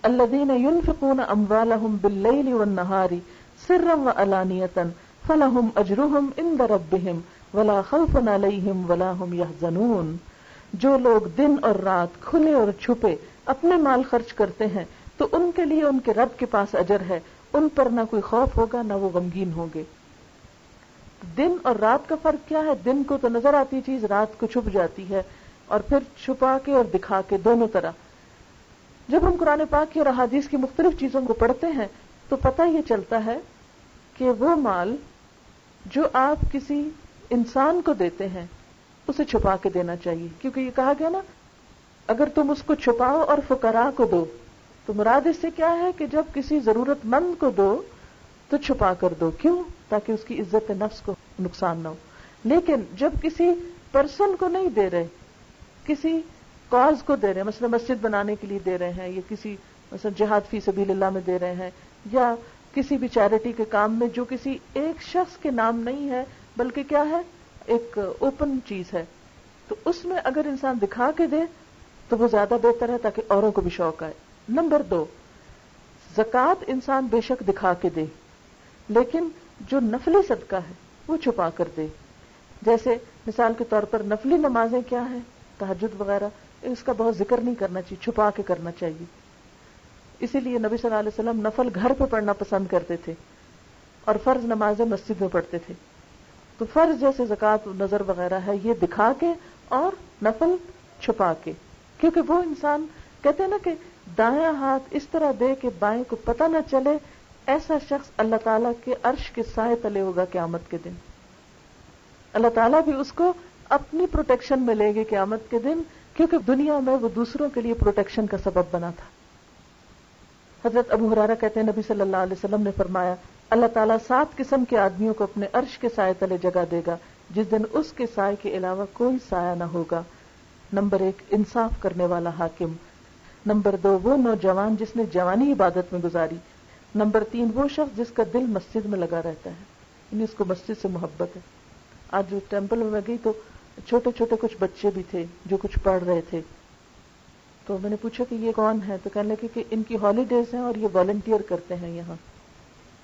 الذین ينفقون اموالهم باللیل والنہار سرا وعلانیۃ فلہم اجرہم عند ربہم ولا خوف علیہم ولا هم یحزنون. جو لوگ دن اور رات کھلے اور چھپے اپنے مال خرچ کرتے ہیں تو ان کے لیے ان کے رب کے پاس اجر ہے، ان پر نہ کوئی خوف ہوگا نہ وہ غمگین ہوں گے. دن اور رات کا فرق کیا ہے؟ دن کو تو نظر آتی چیز رات کو چھپ جاتی ہے، اور پھر چھپا کے اور دکھا کے دونوں طرح. جب ہم قرآن پاک کی اور احادیث کی مختلف چیزوں کو پڑھتے ہیں تو پتہ یہ چلتا ہے کہ وہ مال جو آپ کسی انسان کو دیتے ہیں اسے چھپا کے دینا چاہیے، کیونکہ یہ کہا گیا نا اگر تم اس کو چھپاؤ اور فقراء کو دو، تو مراد اس سے کیا ہے کہ جب کسی ضرورت مند کو دو تو چھپا کر دو. کیوں؟ تاکہ اس کی عزت نفس کو نقصان نہ ہو. لیکن جب کسی پرسن کو نہیں دے رہے، کسی کاز کو دے رہے ہیں، مثلا مسجد بنانے کے لیے دے رہے ہیں، یا کسی مثلا جہاد فی سبیل اللہ میں دے رہے ہیں، یا کسی بھی چیریٹی کے کام میں جو کسی ایک شخص کے نام نہیں ہے بلکہ کیا ہے، ایک اوپن چیز ہے، تو اس میں اگر انسان دکھا کے دے تو وہ زیادہ بہتر ہے تاکہ اوروں کو بھی شوق آئے. نمبر 2، زکوٰۃ انسان بے شک دکھا کے دے، لیکن جو نفلی صدقہ ہے وہ چھپا کر دے. جیسے مثال کے طور پر نفلی نمازیں کیا ہیں، تہجد وغیرہ، اس کا بہت ذکر نہیں کرنا چاہیے، چھپا کے کرنا چاہیے. اسی لیے نبی صلی اللہ علیہ وسلم نفل گھر پہ پڑھنا پسند کرتے تھے اور فرض نمازیں مسجد میں پڑھتے تھے. تو فرض جیسے زکوٰۃ نظر وغیرہ ہے یہ دکھا کے، اور نفل چھپا کے. کیونکہ وہ انسان کہتے ہیں نا کہ دایاں ہاتھ اس طرح دے کہ بائیں کو پتہ نہ چلے، ایسا شخص اللہ تعالیٰ کے عرش کے سائے تلے ہوگا قیامت کے دن. اللہ تعالیٰ بھی اس کو اپنی پروٹیکشن میں لے گے قیامت کے دن، کیونکہ دنیا میں وہ دوسروں کے لیے پروٹیکشن کا سبب بنا تھا. حضرت ابو ہریرہ کہتے ہیں نبی صلی اللہ علیہ وسلم نے فرمایا اللہ تعالیٰ 7 قسم کے آدمیوں کو اپنے عرش کے سائے تلے جگہ دے گا جس دن اس کے سائے کے علاوہ کوئی سایہ نہ ہوگا. نمبر 1، انصاف کرنے والا حاکم. نمبر 2، وہ نوجوان جس نے جوانی عبادت میں گزاری. نمبر 3، وہ شخص جس کا دل مسجد میں لگا رہتا ہے، یعنی اس کو مسجد سے محبت ہے. آج جو ٹیمپل میں گئی تو چھوٹے چھوٹے کچھ بچے بھی تھے جو کچھ پڑھ رہے تھے، تو میں نے پوچھا کہ یہ کون ہے، تو کہنے لگے کہ ان کی ہالیڈیز ہیں اور یہ والنٹیئر کرتے ہیں یہاں.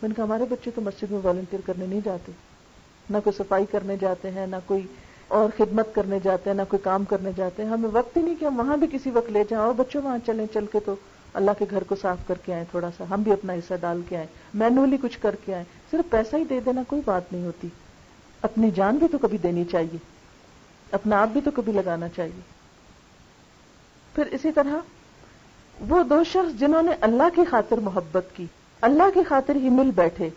میں نے کہا ہمارے بچے تو مسجد میں والنٹیئر کرنے نہیں جاتے، نہ کوئی صفائی کرنے جاتے ہیں، نہ کوئی اور خدمت کرنے جاتے ہیں، نہ کوئی کام کرنے جاتے ہیں. ہمیں وقت ہی نہیں کہ ہم وہاں بھی کسی وقت لے جائیں، اور بچوں وہاں چلیں، چل کے تو اللہ کے گھر کو صاف کر کے آئیں، تھوڑا سا ہم بھی اپنا حصہ ڈال کے آئیں، مینولی کچھ کر کے آئیں. صرف پیسہ ہی دے دینا کوئی بات نہیں ہوتی، اپنی جان بھی تو کبھی دینی چاہیے، اپنا آپ بھی تو کبھی لگانا چاہیے. پھر اسی طرح وہ دو شخص جنہوں نے اللہ کی خاطر محبت کی، اللہ کی خاطر ہی مل بیٹھے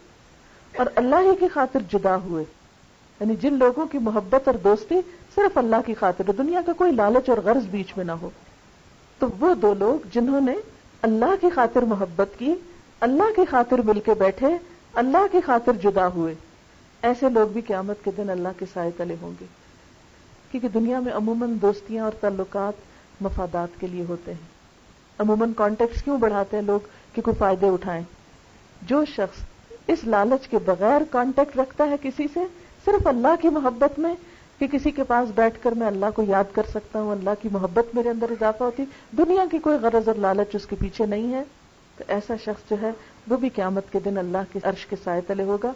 اور اللہ ہی کی خاطر جدا ہوئے، یعنی جن لوگوں کی محبت اور دوستی صرف اللہ کی خاطر، دنیا کا کوئی لالچ اور غرض بیچ میں نہ ہو. تو وہ دو لوگ جنہوں نے اللہ کی خاطر محبت کی، اللہ کی خاطر مل کے بیٹھے، اللہ کی خاطر جدا ہوئے، ایسے لوگ بھی قیامت کے دن اللہ کے سائے تلے ہوں گے. کیونکہ دنیا میں عموماً دوستیاں اور تعلقات مفادات کے لیے ہوتے ہیں. عموماً کانٹیکٹس کیوں بڑھاتے ہیں لوگ؟ کہ کوئی فائدے اٹھائیں. جو شخص اس لالچ کے بغیر کانٹیکٹ رکھتا ہے کسی سے، صرف اللہ کی محبت میں کہ کسی کے پاس بیٹھ کر میں اللہ کو یاد کر سکتا ہوں، اللہ کی محبت میرے اندر اضافہ ہوتی، دنیا کی کوئی غرض اور لالچ اس کے پیچھے نہیں ہے، تو ایسا شخص جو ہے وہ بھی قیامت کے دن اللہ کے عرش کے سائے تلے ہوگا.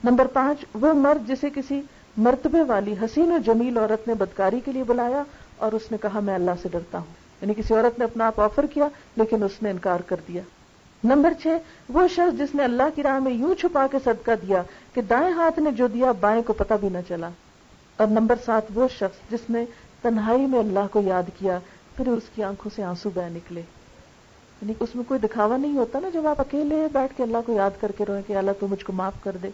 نمبر 5، وہ مرد جسے کسی مرتبے والی حسین و جمیل عورت نے بدکاری کے لیے بلایا اور اس نے کہا میں اللہ سے ڈرتا ہوں، یعنی کسی عورت نے اپنا آپ آفر کیا لیکن اس نے انکار کر دیا. نمبر 6، وہ شخص جس نے اللہ کی راہ میں یوں چھپا کے صدقہ دیا کہ دائیں ہاتھ نے جو دیا بائیں کو پتہ بھی نہ چلا. اور نمبر 7، وہ شخص جس نے تنہائی میں اللہ کو یاد کیا پھر اس کی آنکھوں سے آنسو بہ نکلے. یعنی اس میں کوئی دکھاوا نہیں ہوتا نا، جب آپ اکیلے بیٹھ کے اللہ کو یاد کر کے روئیں کہ اللہ تو مجھ کو معاف کر دے،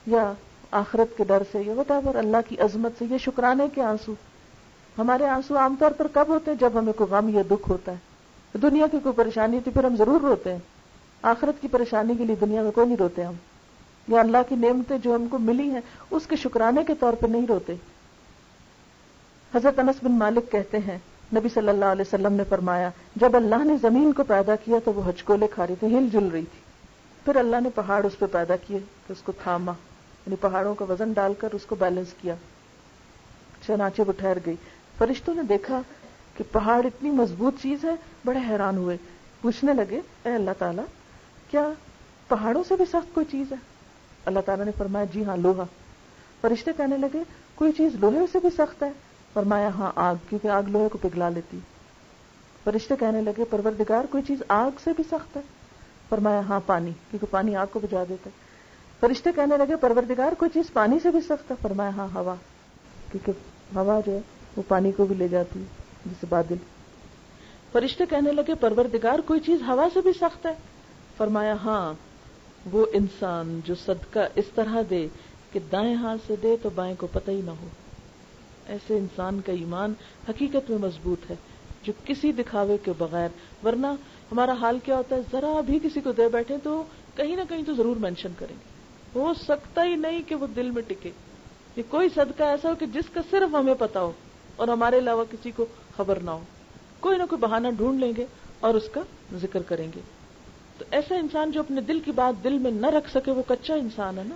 یا آخرت کے ڈر سے، یا whatever اللہ کی عظمت سے، یہ شکرانے کے آنسو. ہمارے آنسو عام طور پر کب ہوتے ہیں؟ جب ہمیں کوئی غم یا دکھ ہوتا ہے، دنیا کی کوئی پریشانی ہوتی پھر ہم ضرور روتے ہیں. آخرت کی پریشانی کے لیے دنیا میں کوئی نہیں روتے ہم، یا اللہ کی نعمتیں جو ہم کو ملی ہیں اس کے شکرانے کے طور پر نہیں روتے. حضرت انس بن مالک کہتے ہیں نبی صلی اللہ علیہ وسلم نے فرمایا جب اللہ نے زمین کو پیدا کیا تو وہ ہچکولے کھا رہی تھی، ہل جل رہی تھی. پھر اللہ نے پہاڑ اس پہ پیدا کیے تو اس کو تھاما، یعنی پہاڑوں کا وزن ڈال کر اس کو بیلنس کیا، چنانچہ وہ ٹھہر گئی. فرشتوں نے دیکھا کہ پہاڑ اتنی مضبوط چیز ہے، بڑے حیران ہوئے، پوچھنے لگے اے اللہ تعالیٰ کیا پہاڑوں سے بھی سخت کوئی چیز ہے؟ اللہ تعالیٰ نے فرمایا جی ہاں، لوہا. فرشتے کہنے لگے کوئی چیز لوہے سے بھی سخت ہے؟ فرمایا ہاں، آگ، کیونکہ آگ لوہے کو پگھلا لیتی. فرشتے کہنے لگے پروردگار کوئی چیز آگ سے بھی سخت ہے؟ فرمایا ہاں، پانی، کیونکہ پانی آگ کو بجھا دیتا ہے. فرشتے کہنے لگے پروردگار کوئی چیز پانی سے بھی سخت ہے؟ فرمایا ہاں، ہوا، کیونکہ ہوا جو ہے وہ پانی کو بھی لے جاتی ہے، جیسے بادل. فرشتے کہنے لگے پروردگار کوئی چیز ہوا سے بھی سخت ہے؟ فرمایا ہاں، وہ انسان جو صدقہ اس طرح دے کہ دائیں ہاتھ سے دے تو بائیں کو پتہ ہی نہ ہو. ایسے انسان کا ایمان حقیقت میں مضبوط ہے جو کسی دکھاوے کے بغیر، ورنہ ہمارا حال کیا ہوتا ہے، ذرا بھی کسی کو دے بیٹھے تو کہیں نہ کہیں تو ضرور مینشن کریں گے. ہو سکتا ہی نہیں کہ وہ دل میں ٹکے. یہ کوئی صدقہ ایسا ہو کہ جس کا صرف ہمیں پتا ہو اور ہمارے علاوہ کسی کو خبر نہ ہو، کوئی نہ کوئی بہانہ ڈھونڈ لیں گے اور اس کا ذکر کریں گے. تو ایسا انسان جو اپنے دل کی بات دل میں نہ رکھ سکے وہ کچا انسان ہے نا.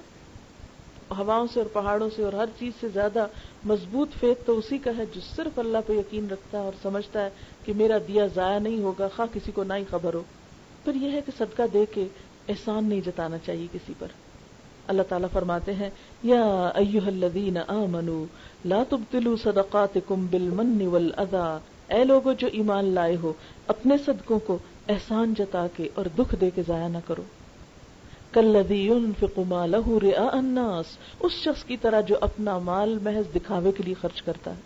ہواؤں سے اور پہاڑوں سے اور ہر چیز سے زیادہ مضبوط فیت تو اسی کا ہے جو صرف اللہ پہ یقین رکھتا ہے اور سمجھتا ہے کہ میرا دیا ضائع نہیں ہوگا، خواہ کسی کو نہ ہی خبر ہو. پھر یہ ہے کہ صدقہ دے کے احسان نہیں جتانا چاہیے کسی پر. اللہ تعالیٰ فرماتے ہیں یا ایھا الذین آمنوا لا تبطلوا صدقاتکم بالمن والاذی، اے لوگو جو ایمان لائے ہو اپنے صدقوں کو احسان جتا کے اور دکھ دے کے ضائع نہ کرو. کالذی ينفق مالہ رئاء الناس، اس شخص کی طرح جو اپنا مال محض دکھاوے کے لیے خرچ کرتا ہے.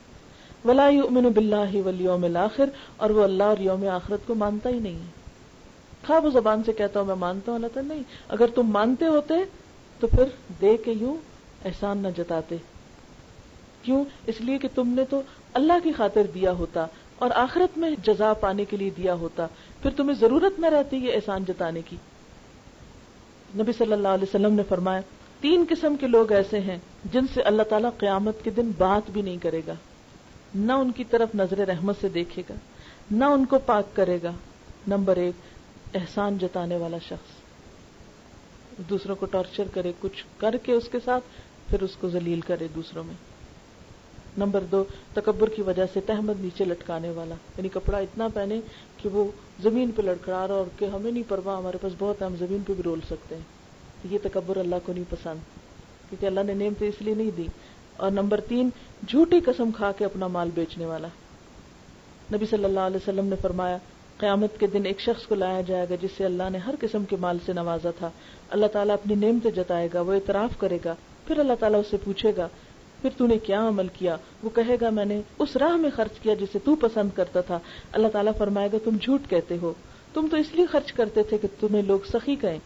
ولا یؤمن باللہ والیوم الآخر، اور وہ اللہ اور یوم آخرت کو مانتا ہی نہیں ہے. خواہ وہ زبان سے کہتا ہوں میں مانتا ہوں، اللہ تعالیٰ نہیں، اگر تم مانتے ہوتے تو پھر دے کے یوں احسان نہ جتاتے. کیوں؟ اس لیے کہ تم نے تو اللہ کی خاطر دیا ہوتا اور آخرت میں جزا پانے کے لیے دیا ہوتا، پھر تمہیں ضرورت نہ رہتی یہ احسان جتانے کی. نبی صلی اللہ علیہ وسلم نے فرمایا 3 قسم کے لوگ ایسے ہیں جن سے اللہ تعالیٰ قیامت کے دن بات بھی نہیں کرے گا، نہ ان کی طرف نظر رحمت سے دیکھے گا، نہ ان کو پاک کرے گا. نمبر 1، احسان جتانے والا شخص، دوسروں کو ٹارچر کرے، کچھ کر کے اس کے ساتھ پھر اس کو ذلیل کرے دوسروں میں. نمبر 2، تکبر کی وجہ سے تہمت نیچے لٹکانے والا، یعنی کپڑا اتنا پہنے کہ وہ زمین پہ لڑکھڑا رہا اور کہ ہمیں نہیں پرواہ، ہمارے پاس بہت ہے، ہم زمین پہ بھی رول سکتے ہیں. تو یہ تکبر اللہ کو نہیں پسند، کیونکہ اللہ نے نعمتیں اس لیے نہیں دی. اور نمبر 3، جھوٹی قسم کھا کے اپنا مال بیچنے والا. نبی صلی اللہ علیہ وسلم نے فرمایا قیامت کے دن ایک شخص کو لایا جائے گا جس سے اللہ نے ہر قسم کے مال سے نوازا تھا. اللہ تعالیٰ اپنی نعمتیں جتائے گا، وہ اعتراف کرے گا، پھر اللہ تعالیٰ اس سے پوچھے گا پھر تو نے کیا عمل کیا؟ وہ کہے گا میں نے اس راہ میں خرچ کیا جسے تو پسند کرتا تھا. اللہ تعالیٰ فرمائے گا تم جھوٹ کہتے ہو، تم تو اس لیے خرچ کرتے تھے کہ تمہیں لوگ سخی کہیں،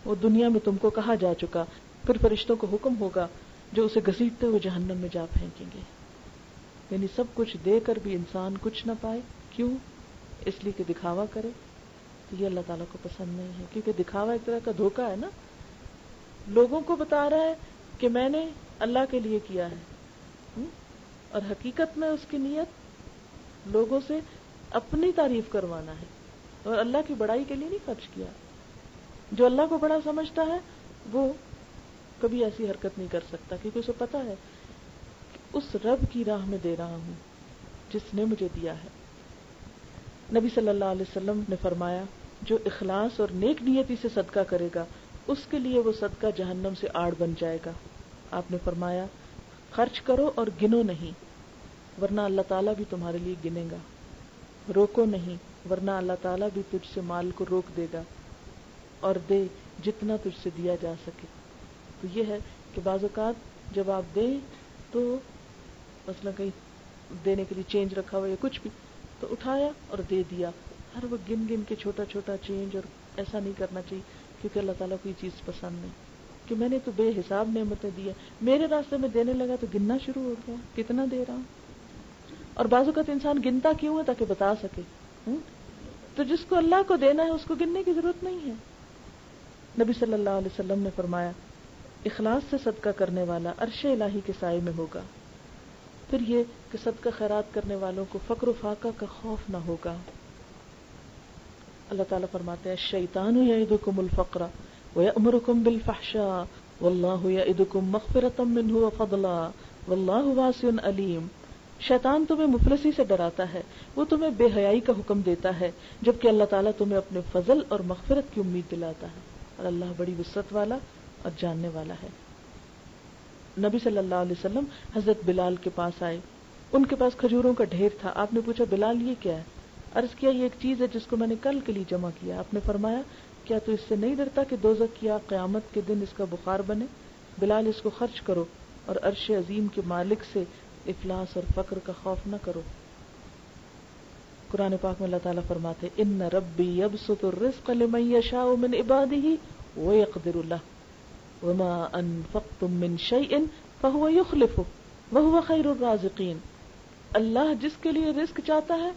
وہ دنیا میں تم کو کہا جا چکا. پھر فرشتوں کو حکم ہوگا جو اسے گھسیٹتے ہوئے جہنم میں جا پھینکیں گے. یعنی سب کچھ دے کر بھی انسان کچھ نہ پائے، کیوں؟ اس لیے کہ دکھاوا کرے. تو یہ اللہ تعالیٰ کو پسند نہیں ہے، کیونکہ دکھاوا ایک طرح کا دھوکہ ہے نا. لوگوں کو بتا رہا ہے کہ میں نے اللہ کے لیے کیا ہے، اور حقیقت میں اس کی نیت لوگوں سے اپنی تعریف کروانا ہے اور اللہ کی بڑائی کے لیے نہیں خرچ کیا. جو اللہ کو بڑا سمجھتا ہے وہ کبھی ایسی حرکت نہیں کر سکتا، کیونکہ اسے پتا ہے کہ اس رب کی راہ میں دے رہا ہوں جس نے مجھے دیا ہے. نبی صلی اللہ علیہ وسلم نے فرمایا جو اخلاص اور نیک نیتی سے صدقہ کرے گا اس کے لیے وہ صدقہ جہنم سے آڑ بن جائے گا. آپ نے فرمایا خرچ کرو اور گنو نہیں ورنہ اللہ تعالیٰ بھی تمہارے لیے گنے گا، روکو نہیں ورنہ اللہ تعالیٰ بھی تجھ سے مال کو روک دے گا، اور دے جتنا تجھ سے دیا جا سکے. تو یہ ہے کہ بعض اوقات جب آپ دیں تو مثلا کہیں دینے کے لیے چینج رکھا ہوا یا کچھ بھی تو اٹھایا اور دے دیا، ہر وہ گن گن کے چھوٹا چھوٹا چینج، اور ایسا نہیں کرنا چاہیے کیونکہ اللہ تعالیٰ کو یہ چیز پسند نہیں کہ میں نے تو بے حساب نعمتیں دی ہیں، میرے راستے میں دینے لگا تو گننا شروع ہو گیا کتنا دے رہا ہوں. اور بعض اوقات انسان گنتا کیوں ہے؟ تاکہ بتا سکے. تو جس کو اللہ کو دینا ہے اس کو گننے کی ضرورت نہیں ہے. نبی صلی اللہ علیہ وسلم نے فرمایا اخلاص سے صدقہ کرنے والا عرش الہی کے سائے میں ہوگا. پھر یہ کہ صدقہ خیرات کرنے والوں کو فقر و فاقہ کا خوف نہ ہوگا. اللہ تعالیٰ فرماتے ہیں الشیطان یعدکم الفقر ویأمرکم بالفحشاء واللہ یعدکم مغفرۃ منہ وفضلا واللہ واسع علیم. شیطان تمہیں مفلسی سے ڈراتا ہے، وہ تمہیں بے حیائی کا حکم دیتا ہے، جبکہ اللہ تعالیٰ تمہیں اپنے فضل اور مغفرت کی امید دلاتا ہے، اور اللہ بڑی وسعت والا اور جاننے والا ہے. نبی صلی اللہ علیہ وسلم حضرت بلال کے پاس آئے، ان کے پاس کھجوروں کا ڈھیر تھا. آپ نے پوچھا بلال یہ کیا ہے؟ عرض کیا یہ ایک چیز ہے جس کو میں نے کل کے لیے جمع کیا. آپ نے فرمایا کیا تو اس سے نہیں ڈرتا کہ دوزخ کی آگ قیامت کے دن اس کا بخار بنے؟ بلال اس کو خرچ کرو اور عرش عظیم کے مالک سے افلاس اور فقر کا خوف نہ کرو. قرآن پاک میں اللہ تعالیٰ فرماتے ان ربی یبسط الرزق لمن یشاء من عباده ویقدر له وما انفقتم من شیء فهو یخلفه وهو خیر الرازقین. اللہ جس کے لیے رزق چاہتا ہے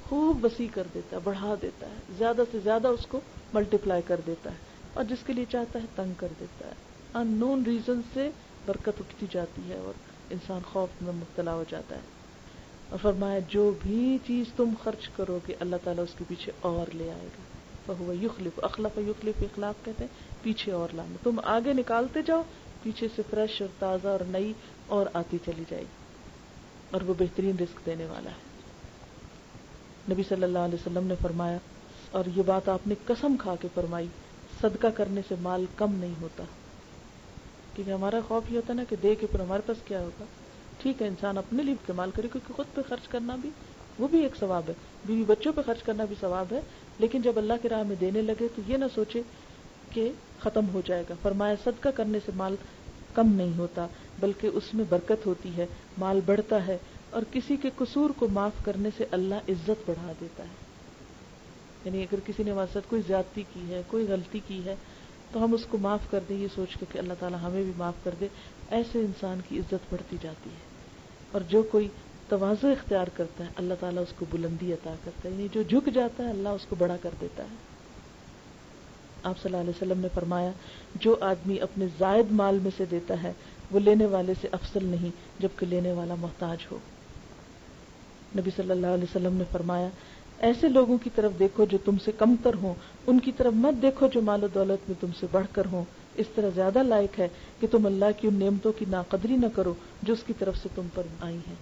خوب وسیع کر دیتا ہے، بڑھا دیتا ہے، زیادہ سے زیادہ اس کو ملٹیپلائی کر دیتا ہے، اور جس کے لیے چاہتا ہے تنگ کر دیتا ہے. ان نون ریزن سے برکت اٹھتی جاتی ہے اور انسان خوف میں مبتلا ہو جاتا ہے. اور فرمایا جو بھی چیز تم خرچ کرو گے اللہ تعالیٰ اس کے پیچھے اور لے آئے گا. فہو یخلف، اخلف یخلف اخلاق کہتے ہیں پیچھے اور لانا. تم آگے نکالتے جاؤ، پیچھے سے فریش اور تازہ اور نئی اور آتی چلی جائے گی، اور وہ بہترین رزق دینے والا ہے. نبی صلی اللہ علیہ وسلم نے فرمایا، اور یہ بات آپ نے قسم کھا کے فرمائی، صدقہ کرنے سے مال کم نہیں ہوتا. کیونکہ ہمارا خوف یہ ہوتا ہے نا کہ دے کے پھر ہمارے پاس کیا ہوگا. ٹھیک ہے انسان اپنے لیے استعمال کرے کیونکہ خود پہ خرچ کرنا بھی وہ بھی ایک ثواب ہے، بیوی بچوں پہ خرچ کرنا بھی ثواب ہے، لیکن جب اللہ کی راہ میں دینے لگے تو یہ نہ سوچے کہ ختم ہو جائے گا. فرمایا صدقہ کرنے سے مال کم نہیں ہوتا بلکہ اس میں برکت ہوتی ہے، مال بڑھتا ہے، اور کسی کے قصور کو معاف کرنے سے اللہ عزت بڑھا دیتا ہے. یعنی اگر کسی نے ہمارے ساتھ کوئی زیادتی کی ہے، کوئی غلطی کی ہے، تو ہم اس کو معاف کر دیں یہ سوچ کے کہ اللہ تعالیٰ ہمیں بھی معاف کر دے، ایسے انسان کی عزت بڑھتی جاتی ہے. اور جو کوئی تواضع اختیار کرتا ہے اللہ تعالیٰ اس کو بلندی عطا کرتا ہے، یعنی جو جھک جاتا ہے اللہ اس کو بڑا کر دیتا ہے. آپ صلی اللہ علیہ وسلم نے فرمایا جو آدمی اپنے زائد مال میں سے دیتا ہے وہ لینے والے سے افضل نہیں جبکہ لینے والا محتاج ہو. نبی صلی اللہ علیہ وسلم نے فرمایا ایسے لوگوں کی طرف دیکھو جو تم سے کم تر ہوں، ان کی طرف مت دیکھو جو مال و دولت میں تم سے بڑھ کر ہوں. اس طرح زیادہ لائق ہے کہ تم اللہ کی ان نعمتوں کی ناقدری نہ کرو جو اس کی طرف سے تم پر آئی ہیں.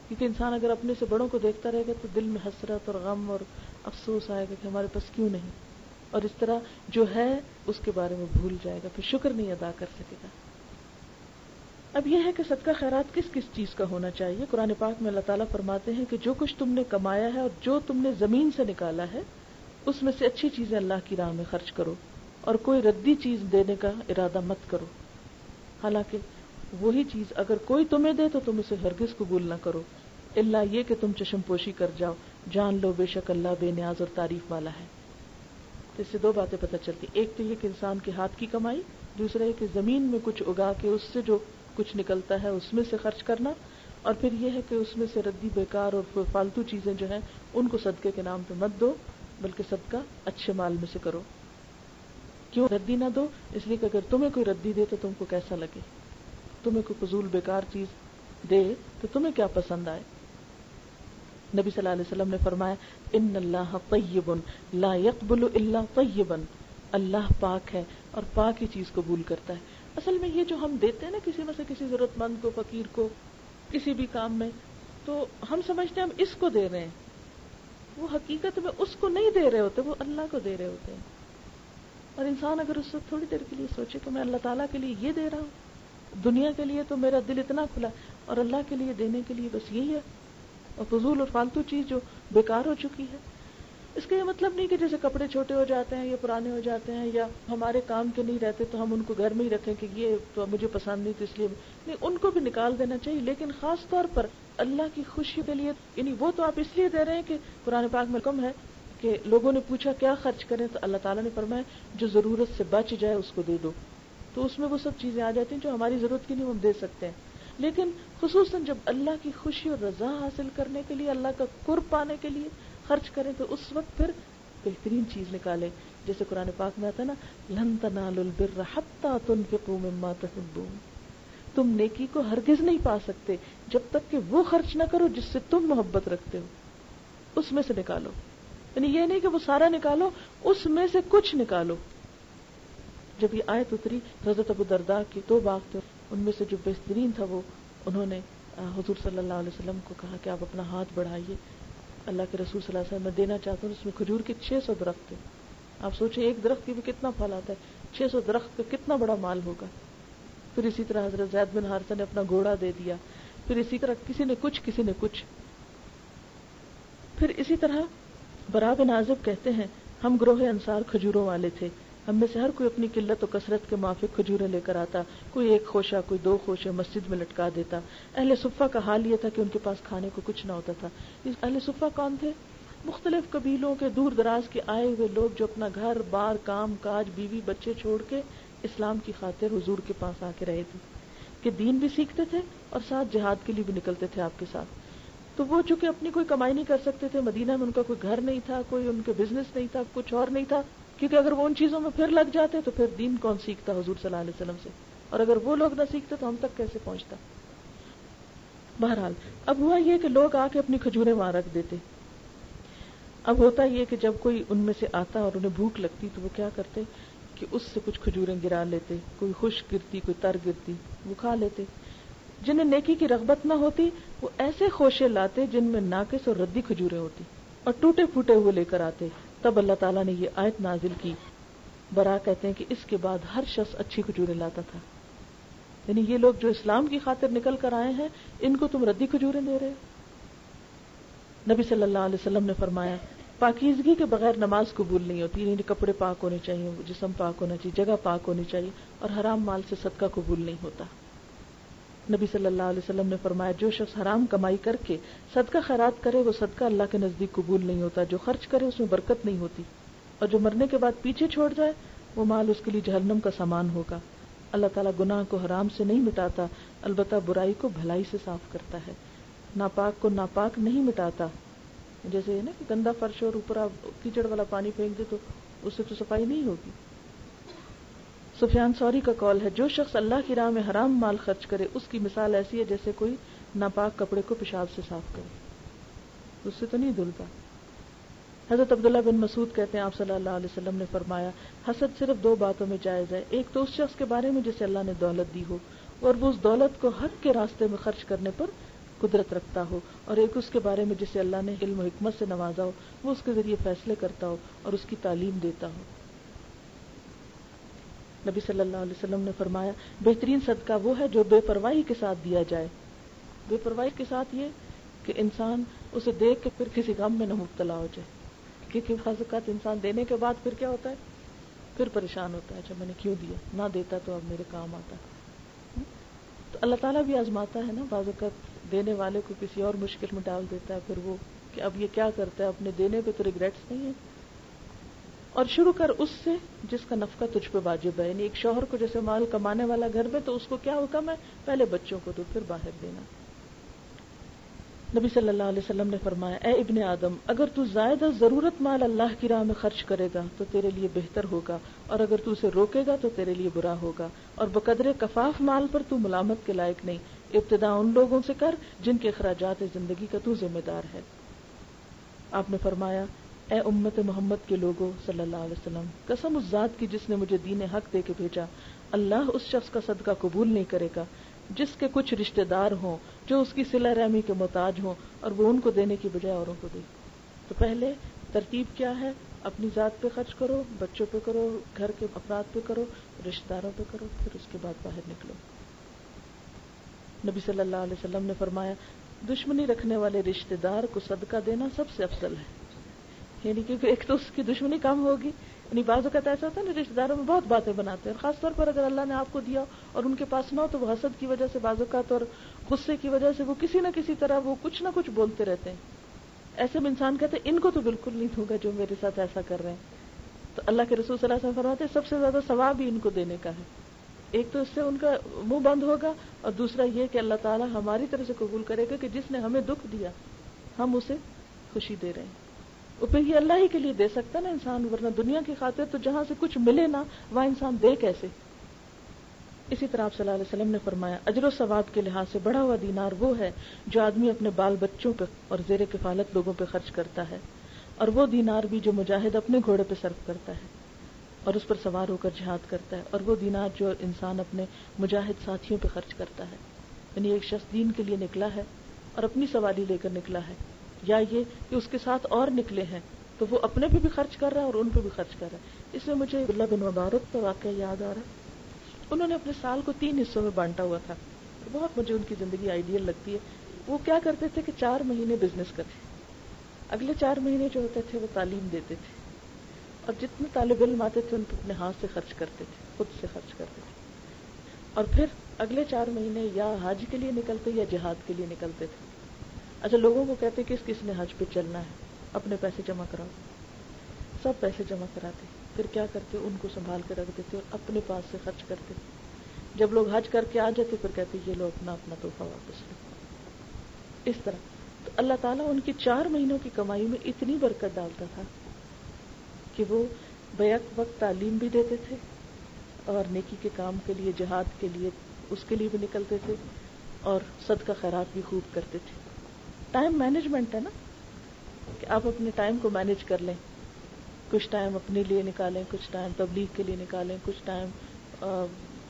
کیونکہ انسان اگر اپنے سے بڑوں کو دیکھتا رہے گا تو دل میں حسرت اور غم اور افسوس آئے گا کہ ہمارے پاس کیوں نہیں. اور اس طرح جو ہے اس کے بارے میں بھول جائے گا، پھر شکر نہیں ادا کر سکے گا۔ اب یہ ہے کہ صدقہ خیرات کس کس چیز کا ہونا چاہیے۔ قرآن پاک میں اللہ تعالیٰ فرماتے ہیں کہ جو کچھ تم نے کمایا ہے اور جو تم نے زمین سے نکالا ہے اس میں سے اچھی چیزیں اللہ کی راہ میں خرچ کرو، اور کوئی ردی چیز دینے کا ارادہ مت کرو، حالانکہ وہی چیز اگر کوئی تمہیں دے تو تم اسے ہرگز قبول نہ کرو، الا یہ کہ تم چشم پوشی کر جاؤ، جان لو بے شک اللہ بے نیاز اور تعریف والا ہے۔ تو اس سے دو باتیں پتہ چلتی، ایک تو یہ کہ انسان کے ہاتھ کی کمائی، دوسرا یہ کہ زمین میں کچھ اگا کے اس سے جو کچھ نکلتا ہے اس میں سے خرچ کرنا، اور پھر یہ ہے کہ اس میں سے ردی بیکار اور فالتو چیزیں جو ہیں ان کو صدقے کے نام پہ مت دو، بلکہ صدقہ اچھے مال میں سے کرو۔ کیوں ردی نہ دو؟ اس لیے کہ اگر تمہیں کوئی ردی دے تو تم کو کیسا لگے، تمہیں کوئی فضول بیکار چیز دے تو تمہیں کیا پسند آئے۔ نبی صلی اللہ علیہ وسلم نے فرمایا ان اللہ طیب لا یقبل الا طیبا، اللہ پاک ہے اور پاک ہی چیز قبول کرتا ہے۔ اصل میں یہ جو ہم دیتے ہیں نا کسی میں سے کسی ضرورت مند کو، فقیر کو، کسی بھی کام میں، تو ہم سمجھتے ہیں ہم اس کو دے رہے ہیں، وہ حقیقت میں اس کو نہیں دے رہے ہوتے، وہ اللہ کو دے رہے ہوتے ہیں۔ اور انسان اگر اس وقت تھوڑی دیر کے لیے سوچے کہ میں اللہ تعالیٰ کے لیے یہ دے رہا ہوں، دنیا کے لیے تو میرا دل اتنا کھلا اور اللہ کے لیے دینے کے لیے بس یہی ہے، اور فضول اور فالتو چیز جو بیکار ہو چکی ہے۔ اس کا یہ مطلب نہیں کہ جیسے کپڑے چھوٹے ہو جاتے ہیں یا پرانے ہو جاتے ہیں یا ہمارے کام کے نہیں رہتے تو ہم ان کو گھر میں ہی رکھیں کہ یہ تو مجھے پسند نہیں تو اس لیے نہیں، ان کو بھی نکال دینا چاہیے، لیکن خاص طور پر اللہ کی خوشی کے لیے، یعنی وہ تو آپ اس لیے دے رہے ہیں کہ قرآن پاک میں حکم ہے کہ لوگوں نے پوچھا کیا خرچ کریں تو اللہ تعالیٰ نے فرمایا جو ضرورت سے بچ جائے اس کو دے دو، تو اس میں وہ سب چیزیں آ جاتی ہیں جو ہماری ضرورت کی نہیں ہم دے سکتے ہیں، لیکن خصوصاً جب اللہ کی خوشی اور رضا حاصل کرنے کے لیے، اللہ کا قرب پانے کے لیے خرچ کریں تو اس وقت پھر بہترین چیز نکالیں، جیسے قرآن پاک میں آتا ہے نا لن تنالوا البر حتى تنفقوا مما تحبون، تم نیکی کو ہرگز نہیں پا سکتے جب تک کہ وہ خرچ نہ کرو جس سے تم محبت رکھتے ہو، اس میں سے نکالو، یعنی یہ نہیں کہ وہ سارا نکالو، اس میں سے کچھ نکالو۔ جب یہ آیت اتری حضرت ابو درداء کی دو باغ تھے، ان میں سے جو بہترین تھا وہ انہوں نے حضور صلی اللہ علیہ وسلم کو کہا کہ آپ اپنا ہاتھ بڑھائیے، اللہ کے رسول صلی اللہ علیہ وسلم میں دینا چاہتا ہوں۔ اس میں کھجور کے 600 درخت تھے، آپ سوچیں ایک درخت کی بھی کتنا پھل آتا ہے، 600 درخت کا کتنا بڑا مال ہوگا۔ پھر اسی طرح حضرت زید بن حارثہ نے اپنا گھوڑا دے دیا، پھر اسی طرح کسی نے کچھ کسی نے کچھ۔ پھر اسی طرح برا بن عازب کہتے ہیں ہم گروہ انصار کھجوروں والے تھے، ہم میں سے ہر کوئی اپنی قلت و کثرت کے موافق کھجوریں لے کر آتا، کوئی ایک خوشہ کوئی دو خوشے مسجد میں لٹکا دیتا۔ اہل صفہ کا حال یہ تھا کہ ان کے پاس کھانے کو کچھ نہ ہوتا تھا۔ اہل صفہ کون تھے؟ مختلف قبیلوں کے دور دراز کے آئے ہوئے لوگ جو اپنا گھر بار کام کاج بیوی بچے چھوڑ کے اسلام کی خاطر حضور کے پاس آ کے رہے تھے، کہ دین بھی سیکھتے تھے اور ساتھ جہاد کے لیے بھی نکلتے تھے آپ کے ساتھ۔ تو وہ چونکہ اپنی کوئی کمائی نہیں کر سکتے تھے، مدینہ میں ان کا کوئی گھر نہیں تھا، کوئی ان کے بزنس نہیں تھا، کچھ اور نہیں تھا، کیونکہ اگر وہ ان چیزوں میں پھر لگ جاتے تو پھر دین کون سیکھتا حضور صلی اللہ علیہ وسلم سے، اور اگر وہ لوگ نہ سیکھتے تو ہم تک کیسے پہنچتا۔ بہرحال اب ہوا یہ کہ لوگ آ کے اپنی کھجوریں وہاں رکھ دیتے۔ اب ہوتا یہ کہ جب کوئی ان میں سے آتا اور انہیں بھوک لگتی تو وہ کیا کرتے کہ اس سے کچھ کھجوریں گرا لیتے، کوئی خشک گرتی کوئی تر گرتی، وہ کھا لیتے۔ جنہیں نیکی کی رغبت نہ ہوتی وہ ایسے خوشے لاتے جن میں ناقص اور ردی کھجوریں ہوتی اور ٹوٹے پھوٹے ہوئے لے کر آتے۔ تب اللہ تعالیٰ نے یہ آیت نازل کی۔ برا کہتے ہیں کہ اس کے بعد ہر شخص اچھی کھجوریں لاتا تھا، یعنی یہ لوگ جو اسلام کی خاطر نکل کر آئے ہیں ان کو تم ردی کھجوریں دے رہے ہو۔ نبی صلی اللہ علیہ وسلم نے فرمایا پاکیزگی کے بغیر نماز قبول نہیں ہوتی، یعنی کپڑے پاک ہونے چاہیے، جسم پاک ہونا چاہیے، جگہ پاک ہونی چاہیے، اور حرام مال سے صدقہ قبول نہیں ہوتا۔ نبی صلی اللہ علیہ وسلم نے فرمایا جو شخص حرام کمائی کر کے صدقہ خیرات کرے وہ صدقہ اللہ کے نزدیک قبول نہیں ہوتا، جو خرچ کرے اس میں برکت نہیں ہوتی، اور جو مرنے کے بعد پیچھے چھوڑ جائے وہ مال اس کے لیے جہنم کا سامان ہوگا۔ اللہ تعالیٰ گناہ کو حرام سے نہیں مٹاتا، البتہ برائی کو بھلائی سے صاف کرتا ہے، ناپاک کو ناپاک نہیں مٹاتا۔ جیسے ہے نا کہ گندا فرش اور اوپر آپ کیچڑ والا پانی پھینک دے تو اس سے تو صفائی نہیں ہوگی۔ سفیان ثوری کا قول ہے جو شخص اللہ کی راہ میں حرام مال خرچ کرے اس کی مثال ایسی ہے جیسے کوئی ناپاک کپڑے کو پیشاب سے صاف کرے، اس سے تو نہیں دھلتا۔ حضرت عبداللہ بن مسعود کہتے ہیں آپ صلی اللہ علیہ وسلم نے فرمایا حسد صرف دو باتوں میں جائز ہے، ایک تو اس شخص کے بارے میں جسے اللہ نے دولت دی ہو اور وہ اس دولت کو حق کے راستے میں خرچ کرنے پر قدرت رکھتا ہو، اور ایک اس کے بارے میں جسے اللہ نے علم و حکمت سے نوازا ہو، وہ اس کے ذریعے فیصلے کرتا ہو اور اس کی تعلیم دیتا ہو۔ نبی صلی اللہ علیہ وسلم نے فرمایا بہترین صدقہ وہ ہے جو بے پرواہی کے ساتھ دیا جائے. بے پرواہی کے ساتھ یہ کہ انسان اسے دیکھ کے پھر کسی غم میں نہ مبتلا ہو جائے, کیونکہ بعض اوقات انسان دینے کے بعد پھر کیا ہوتا ہے, پھر پریشان ہوتا ہے, اچھا میں نے کیوں دیا, نہ دیتا تو اب میرے کام آتا. تو اللہ تعالیٰ بھی آزماتا ہے نا, بعض اوقات دینے والے کو کسی اور مشکل میں ڈال دیتا ہے, پھر وہ کہ اب یہ کیا کرتا ہے, اپنے دینے پہ تو ریگریٹس نہیں ہے. اور شروع کر اس سے جس کا نفقہ تجھ پہ واجب ہے, یعنی ایک شوہر کو جیسے مال کمانے والا گھر میں, تو اس کو کیا حکم ہے, پہلے بچوں کو دو پھر باہر دینا. نبی صلی اللہ علیہ وسلم نے فرمایا اے ابن آدم, اگر تو زائدہ ضرورت مال اللہ کی راہ میں خرچ کرے گا تو تیرے لیے بہتر ہوگا, اور اگر تو اسے روکے گا تو تیرے لیے برا ہوگا, اور بقدر کفاف مال پر تو ملامت کے لائق نہیں. ابتدا ان لوگوں سے کر جن کے اخراجات زندگی کا تو ذمہ دار ہے. آپ نے فرمایا اے امت محمد کے لوگوں صلی اللہ علیہ وسلم, قسم اس ذات کی جس نے مجھے دین حق دے کے بھیجا, اللہ اس شخص کا صدقہ قبول نہیں کرے گا جس کے کچھ رشتہ دار ہوں جو اس کی صلہ رحمی کے محتاج ہوں اور وہ ان کو دینے کی بجائے اوروں کو دے. تو پہلے ترتیب کیا ہے, اپنی ذات پہ خرچ کرو, بچوں پہ کرو, گھر کے افراد پہ کرو, رشتہ داروں پہ کرو, پھر اس کے بعد باہر نکلو. نبی صلی اللہ علیہ وسلم نے فرمایا دشمنی رکھنے والے رشتہ دار کو صدقہ دینا سب سے افضل ہے, یعنی کہ ایک تو اس کی دشمنی کم ہوگی. یعنی بعض اوقات ایسا ہوتا ہے نا, رشتہ داروں میں بہت باتیں بناتے ہیں, اور خاص طور پر اگر اللہ نے آپ کو دیا اور ان کے پاس نہ ہو تو وہ حسد کی وجہ سے بعض اوقات اور غصے کی وجہ سے وہ کسی نہ کسی طرح وہ کچھ نہ کچھ بولتے رہتے ہیں. ایسے میں انسان کہتے ہیں ان کو تو بالکل نہیں دوں گا جو میرے ساتھ ایسا کر رہے ہیں. تو اللہ کے رسول صلی اللہ علیہ وسلم فرماتے ہیں سب سے زیادہ ثواب ہی ان کو دینے کا ہے. ایک تو اس سے ان کا منہ بند ہوگا, اور دوسرا یہ کہ اللہ تعالیٰ ہماری طرف سے قبول کرے گا کہ جس نے ہمیں دکھ دیا ہم اسے خوشی دے رہے ہیں. پھر یہ اللہ ہی کے لیے دے سکتا نا انسان, ورنہ دنیا کی خاطر تو جہاں سے کچھ ملے نا وہاں انسان دے کیسے. اسی طرح آپ صلی اللہ علیہ وسلم نے فرمایا اجر و ثواب کے لحاظ سے بڑا ہوا دینار وہ ہے جو آدمی اپنے بال بچوں پہ اور زیر کفالت لوگوں پہ خرچ کرتا ہے, اور وہ دینار بھی جو مجاہد اپنے گھوڑے پہ صرف کرتا ہے اور اس پر سوار ہو کر جہاد کرتا ہے, اور وہ دینار جو انسان اپنے مجاہد ساتھیوں پہ خرچ کرتا ہے. یعنی ایک شخص دین کے لیے نکلا ہے اور اپنی سواری لے کر نکلا ہے, یا یہ کہ اس کے ساتھ اور نکلے ہیں تو وہ اپنے پہ بھی خرچ کر رہا ہے اور ان پہ بھی خرچ کر رہا ہے. اس میں مجھے عبداللہ بن مبارک کا واقعہ یاد آ رہا ہے. انہوں نے اپنے سال کو 3 حصوں میں بانٹا ہوا تھا. بہت مجھے ان کی زندگی آئیڈیل لگتی ہے. وہ کیا کرتے تھے کہ 4 مہینے بزنس کرتے, اگلے 4 مہینے جو ہوتے تھے وہ تعلیم دیتے تھے, اور جتنے طالب علم آتے تھے ان کو اپنے ہاتھ سے خرچ کرتے تھے, خود سے خرچ کرتے تھے, اور پھر اگلے 4 مہینے یا حج کے لیے نکلتے یا جہاد کے لیے نکلتے تھے. اچھا لوگوں کو کہتے کس کس نے حج پہ چلنا ہے, اپنے پیسے جمع کراؤ. سب پیسے جمع کراتے, پھر کیا کرتے ان کو سنبھال کے رکھ دیتے اور اپنے پاس سے خرچ کرتے. جب لوگ حج کر کے آ جاتے پھر کہتے یہ لو اپنا اپنا تحفہ واپس لو. اس طرح تو اللہ تعالیٰ ان کی 4 مہینوں کی کمائی میں اتنی برکت ڈالتا تھا کہ وہ بیک وقت تعلیم بھی دیتے تھے اور نیکی کے کام کے لیے, جہاد کے لیے, اس کے لیے بھی نکلتے تھے, اور صدقہ خیرات بھی خوب کرتے تھے. ٹائم مینجمنٹ ہے نا, کہ آپ اپنے ٹائم کو مینج کر لیں, کچھ ٹائم اپنے لیے نکالیں, کچھ ٹائم تبلیغ کے لیے نکالیں, کچھ ٹائم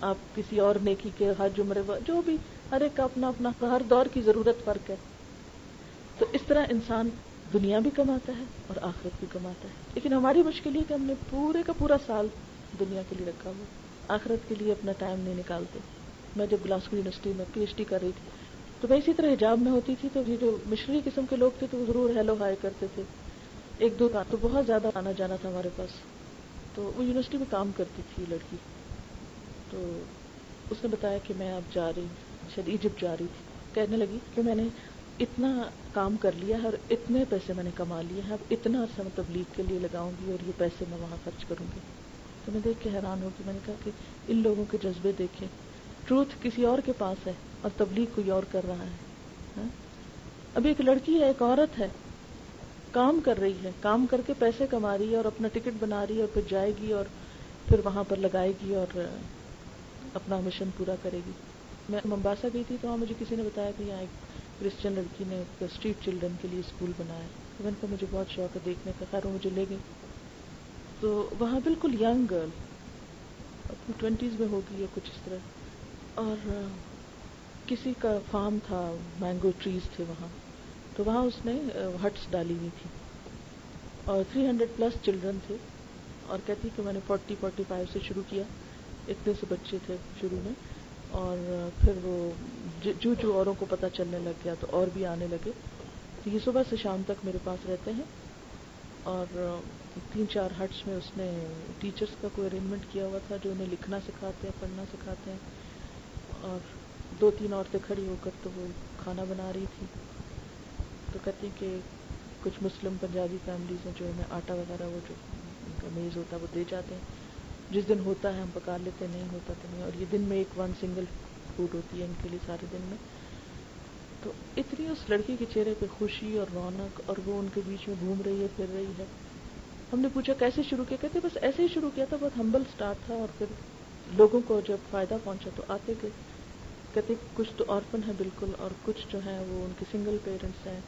آپ کسی اور نیکی کے, حج عمرے جو بھی, ہر ایک کا اپنا اپنا, ہر دور کی ضرورت فرق ہے. تو اس طرح انسان دنیا بھی کماتا ہے اور آخرت بھی کماتا ہے. لیکن ہماری مشکل یہ کہ ہم نے پورے کا پورا سال دنیا کے لیے رکھا ہوا, آخرت کے لیے اپنا ٹائم نہیں نکالتے. میں جب گلاسکو یونیورسٹی میں پی ایچ ڈی کر رہی تھی تو میں اسی طرح حجاب میں ہوتی تھی, تو یہ جو مشنری قسم کے لوگ تھے تو وہ ضرور ہیلو ہائی کرتے تھے. 1-2 کا تو بہت زیادہ آنا جانا تھا ہمارے پاس. تو وہ یونیورسٹی میں کام کرتی تھی لڑکی, تو اس نے بتایا کہ میں اب جا رہی, شاید ایجپٹ جا رہی تھی. کہنے لگی کہ میں نے اتنا کام کر لیا ہے اور اتنے پیسے میں نے کما لیے ہیں, اب اتنا عرصہ میں تبلیغ کے لیے لگاؤں گی اور یہ پیسے میں وہاں خرچ کروں گی. تو میں دیکھ کے حیران ہو گئی. میں نے کہا کہ ان لوگوں کے جذبے دیکھیں, ٹروتھ کسی اور کے پاس ہے اور تبلیغ کوئی اور کر رہا ہے. اب ایک لڑکی ہے, ایک عورت ہے, کام کر رہی ہے, کام کر کے پیسے کما رہی ہے اور اپنا ٹکٹ بنا رہی ہے, اور پھر جائے گی اور پھر وہاں پر لگائے گی اور اپنا مشن پورا کرے گی. میں ممباسا گئی تھی تو وہاں مجھے کسی نے بتایا کہ یہاں ایک کرسچن لڑکی نے اسٹریٹ چلڈرن کے لیے اسکول بنایا. تو میں نے کہا مجھے بہت شوق ہے دیکھنے کا. خیر وہ مجھے لے گئی تو وہاں بالکل ینگ گرل, اپنی 20s میں ہوگی یا کچھ اس طرح, اور کسی کا فارم تھا, مینگو ٹریز تھے وہاں, تو وہاں اس نے ہٹس ڈالی ہوئی تھی اور 300+ چلڈرن تھے, اور کہتی کہ میں نے 40-45 سے شروع کیا اتنے سے بچے تھے شروع میں، اور پھر وہ جو اوروں کو پتہ چلنے لگ گیا تو اور بھی آنے لگے. تو یہ صبح سے شام تک میرے پاس رہتے ہیں، اور 3-4 ہٹس میں اس نے ٹیچرز کا کوئی ارینجمنٹ کیا ہوا تھا جو انہیں لکھنا سکھاتے ہیں، پڑھنا سکھاتے ہیں. اور 2-3 عورتیں کھڑی ہو کر تو وہ کھانا بنا رہی تھی. تو کہتی ہیں کہ کچھ مسلم پنجابی فیملیز ہیں جو انہیں آٹا وغیرہ وہ جو ان کا میز ہوتا ہے وہ دے جاتے ہیں. جس دن ہوتا ہے ہم پکا لیتے، نہیں ہوتا تو نہیں. اور یہ دن میں ایک سنگل فوڈ ہوتی ہے ان کے لیے سارے دن میں. تو اتنی اس لڑکی کے چہرے پہ خوشی اور رونق، اور وہ ان کے بیچ میں گھوم رہی ہے، پھر رہی ہے. ہم نے پوچھا کیسے شروع کیا؟ کہتے بس ایسے ہی شروع کیا تھا، بہت ہمبل سٹارٹ تھا، اور پھر لوگوں کو جب فائدہ پہنچا تو آتے گئے. کہتے کچھ تو آرفن ہے بالکل، اور کچھ جو ہیں وہ ان کے سنگل پیرنٹس ہیں،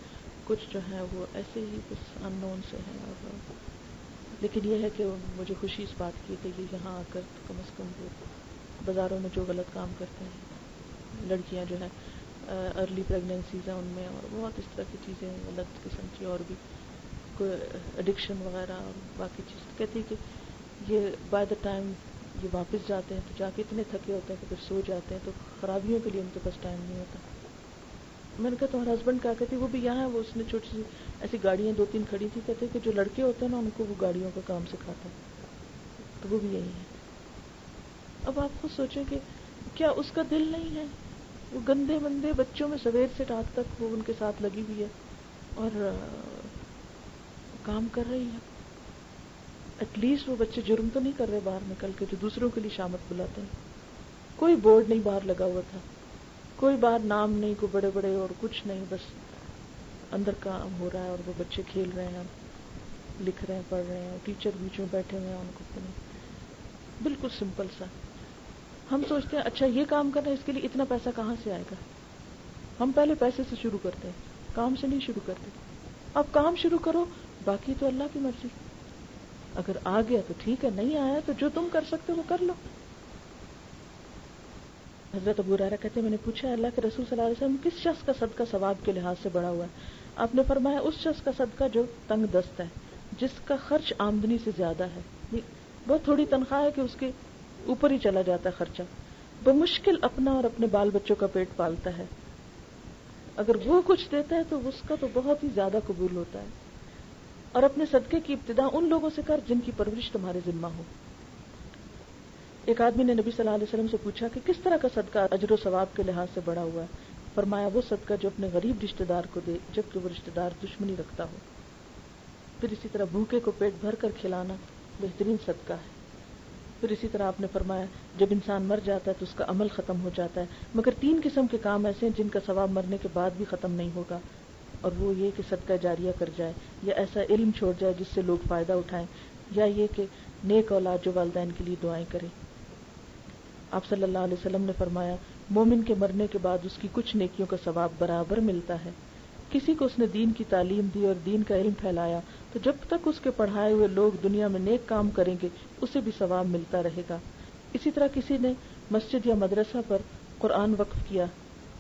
کچھ جو ہیں وہ ایسے ہی بس ان نون سے ہیں. اور لیکن یہ ہے کہ مجھے خوشی اس بات کی کہ یہ یہاں آ کر کم از کم وہ بازاروں میں جو غلط کام کرتے ہیں، لڑکیاں جو ہیں ارلی پریگنینسیز ہیں ان میں، اور بہت اس طرح کی چیزیں غلط قسم کی، اور بھی کوئی ایڈکشن وغیرہ اور باقی چیز. کہتی کہ یہ بائی دا ٹائم یہ واپس جاتے ہیں تو جا کے اتنے تھکے ہوتے ہیں کہ پھر سو جاتے ہیں، تو خرابیوں کے لیے ان کے پاس ٹائم نہیں ہوتا. میں نے کہا تمہارا ہسبینڈ کیا کہتی؟ وہ بھی یہاں ہے، وہ اس نے چھوٹی سی ایسی گاڑیاں 2-3 کھڑی تھی. کہتے کہ جو لڑکے ہوتے ہیں نا ان کو وہ گاڑیوں کا کام سکھاتا ہے، تو وہ بھی یہی ہے. اب آپ خود سوچیں کہ کیا اس کا دل نہیں ہے؟ وہ گندے بندے بچوں میں سویر سے رات تک وہ ان کے ساتھ لگی ہوئی ہے اور کام کر رہی ہے. ایٹ لیسٹ وہ بچے جرم تو نہیں کر رہے باہر نکل کے جو دوسروں کے لیے شامت بلاتے ہیں. کوئی بورڈ نہیں باہر لگا ہوا تھا، کوئی باہر نام نہیں، کوئی بڑے بڑے اور کچھ نہیں، بس اندر کام ہو رہا ہے اور وہ بچے کھیل رہے ہیں، لکھ رہے ہیں، پڑھ رہے ہیں، ٹیچر بیچ میں بیٹھے ہوئے ہیں ان کو بالکل سمپل سا. ہم سوچتے ہیں اچھا یہ کام کرنا ہے، اس کے لیے اتنا پیسہ کہاں سے آئے گا؟ ہم پہلے پیسے سے شروع کرتے ہیں، کام سے نہیں شروع کرتے. اب کام شروع کرو، باقی تو اللہ کی مرضی. اگر آ گیا تو ٹھیک ہے، نہیں آیا تو جو تم کر سکتے وہ کر لو. حضرت ابو ہریرہ کہتے ہیں میں نے پوچھا اللہ کے رسول صلی اللہ علیہ وسلم کس شخص کا صدقہ ثواب کے لحاظ سے بڑا ہوا ہے؟ آپ نے فرمایا اس شخص کا صدقہ جو تنگ دست ہے، جس کا خرچ آمدنی سے زیادہ ہے. بہت تھوڑی تنخواہ ہے کہ اس کے اوپر ہی چلا جاتا ہے خرچہ، بمشکل اپنا اور اپنے بال بچوں کا پیٹ پالتا ہے. اگر وہ کچھ دیتا ہے تو اس کا تو بہت ہی زیادہ قبول ہوتا ہے. اور اپنے صدقے کی ابتدا ان لوگوں سے کر جن کی پرورش تمہارے ذمہ ہو. ایک آدمی نے نبی صلی اللہ علیہ وسلم سے پوچھا کہ کس طرح کا صدقہ اجر و ثواب کے لحاظ سے بڑا ہوا ہے؟ فرمایا وہ صدقہ جو اپنے غریب رشتہ دار کو دے جبکہ وہ رشتہ دار دشمنی رکھتا ہو. پھر اسی طرح بھوکے کو پیٹ بھر کر کھلانا بہترین صدقہ ہے. پھر اسی طرح آپ نے فرمایا جب انسان مر جاتا ہے تو اس کا عمل ختم ہو جاتا ہے، مگر 3 قسم کے کام ایسے ہیں جن کا ثواب مرنے کے بعد بھی ختم نہیں ہوگا، اور وہ یہ کہ صدقہ جاریہ کر جائے، یا ایسا علم چھوڑ جائے جس سے لوگ فائدہ اٹھائیں، یا یہ کہ نیک اولاد جو والدین کے لیے دعائیں کرے. آپ صلی اللہ علیہ وسلم نے فرمایا مومن کے مرنے کے بعد اس کی کچھ نیکیوں کا ثواب برابر ملتا ہے. کسی کو اس نے دین کی تعلیم دی اور دین کا علم پھیلایا تو جب تک اس کے پڑھائے ہوئے لوگ دنیا میں نیک کام کریں گے اسے بھی ثواب ملتا رہے گا. اسی طرح کسی نے مسجد یا مدرسہ پر قرآن وقف کیا،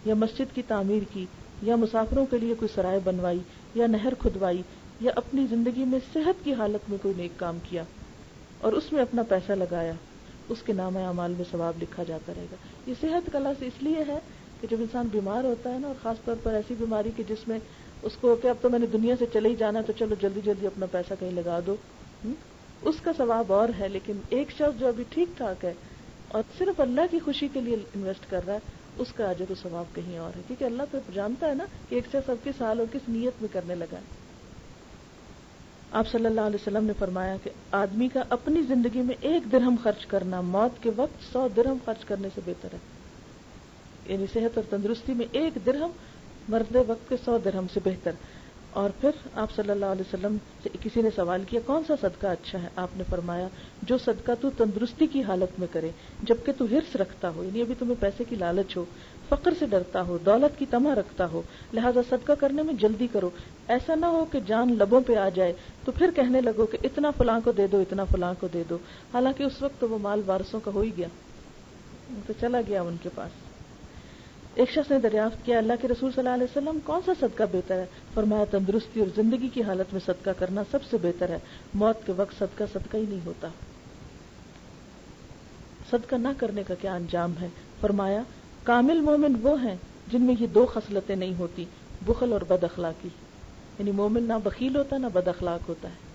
یا مسجد کی تعمیر کی، یا مسافروں کے لیے کوئی سرائے بنوائی، یا نہر کھدوائی، یا اپنی زندگی میں صحت کی حالت میں کوئی نیک کام کیا اور اس میں اپنا پیسہ لگایا، اس کے نامہ اعمال میں ثواب لکھا جاتا رہے گا. یہ صحت کا لفظ اس لیے ہے کہ جب انسان بیمار ہوتا ہے نا، اور خاص طور پر ایسی بیماری کہ جس میں اس کو کہ اب تو میں نے دنیا سے چلے ہی جانا تو چلو جلدی جلدی اپنا پیسہ کہیں لگا دو، اس کا ثواب اور ہے. لیکن ایک شخص جو ابھی ٹھیک ٹھاک ہے اور صرف اللہ کی خوشی کے لیے انویسٹ کر رہا ہے، اس کا اجر و ثواب کہیں اور ہے، کیونکہ اللہ تو جانتا ہے نا کہ ایک شخص اب کس حال اور کس نیت میں کرنے لگا ہے. آپ صلی اللہ علیہ وسلم نے فرمایا کہ آدمی کا اپنی زندگی میں 1 درہم خرچ کرنا موت کے وقت 100 درہم خرچ کرنے سے بہتر ہے. یعنی صحت اور تندرستی میں 1 درہم مرتے وقت کے 100 درہم سے بہتر. اور پھر آپ صلی اللہ علیہ وسلم سے کسی نے سوال کیا کون سا صدقہ اچھا ہے؟ آپ نے فرمایا جو صدقہ تو تندرستی کی حالت میں کرے جبکہ تو حرص رکھتا ہو، یعنی ابھی تمہیں پیسے کی لالچ ہو، فقر سے ڈرتا ہو، دولت کی طمع رکھتا ہو، لہذا صدقہ کرنے میں جلدی کرو. ایسا نہ ہو کہ جان لبوں پہ آ جائے تو پھر کہنے لگو کہ اتنا فلاں کو دے دو، اتنا فلاں کو دے دو، حالانکہ اس وقت تو وہ مال وارثوں کا ہو ہی گیا، تو چلا گیا ان کے پاس. ایک شخص نے دریافت کیا اللہ کے رسول صلی اللہ علیہ وسلم کون سا صدقہ بہتر ہے؟ فرمایا تندرستی اور زندگی کی حالت میں صدقہ کرنا سب سے بہتر ہے، موت کے وقت صدقہ ہی نہیں ہوتا. صدقہ نہ کرنے کا کیا انجام ہے؟ فرمایا کامل مومن وہ ہیں جن میں یہ دو خصلتیں نہیں ہوتی، بخل اور بد اخلاقی. یعنی مومن نہ بخیل ہوتا نہ بد اخلاق ہوتا ہے.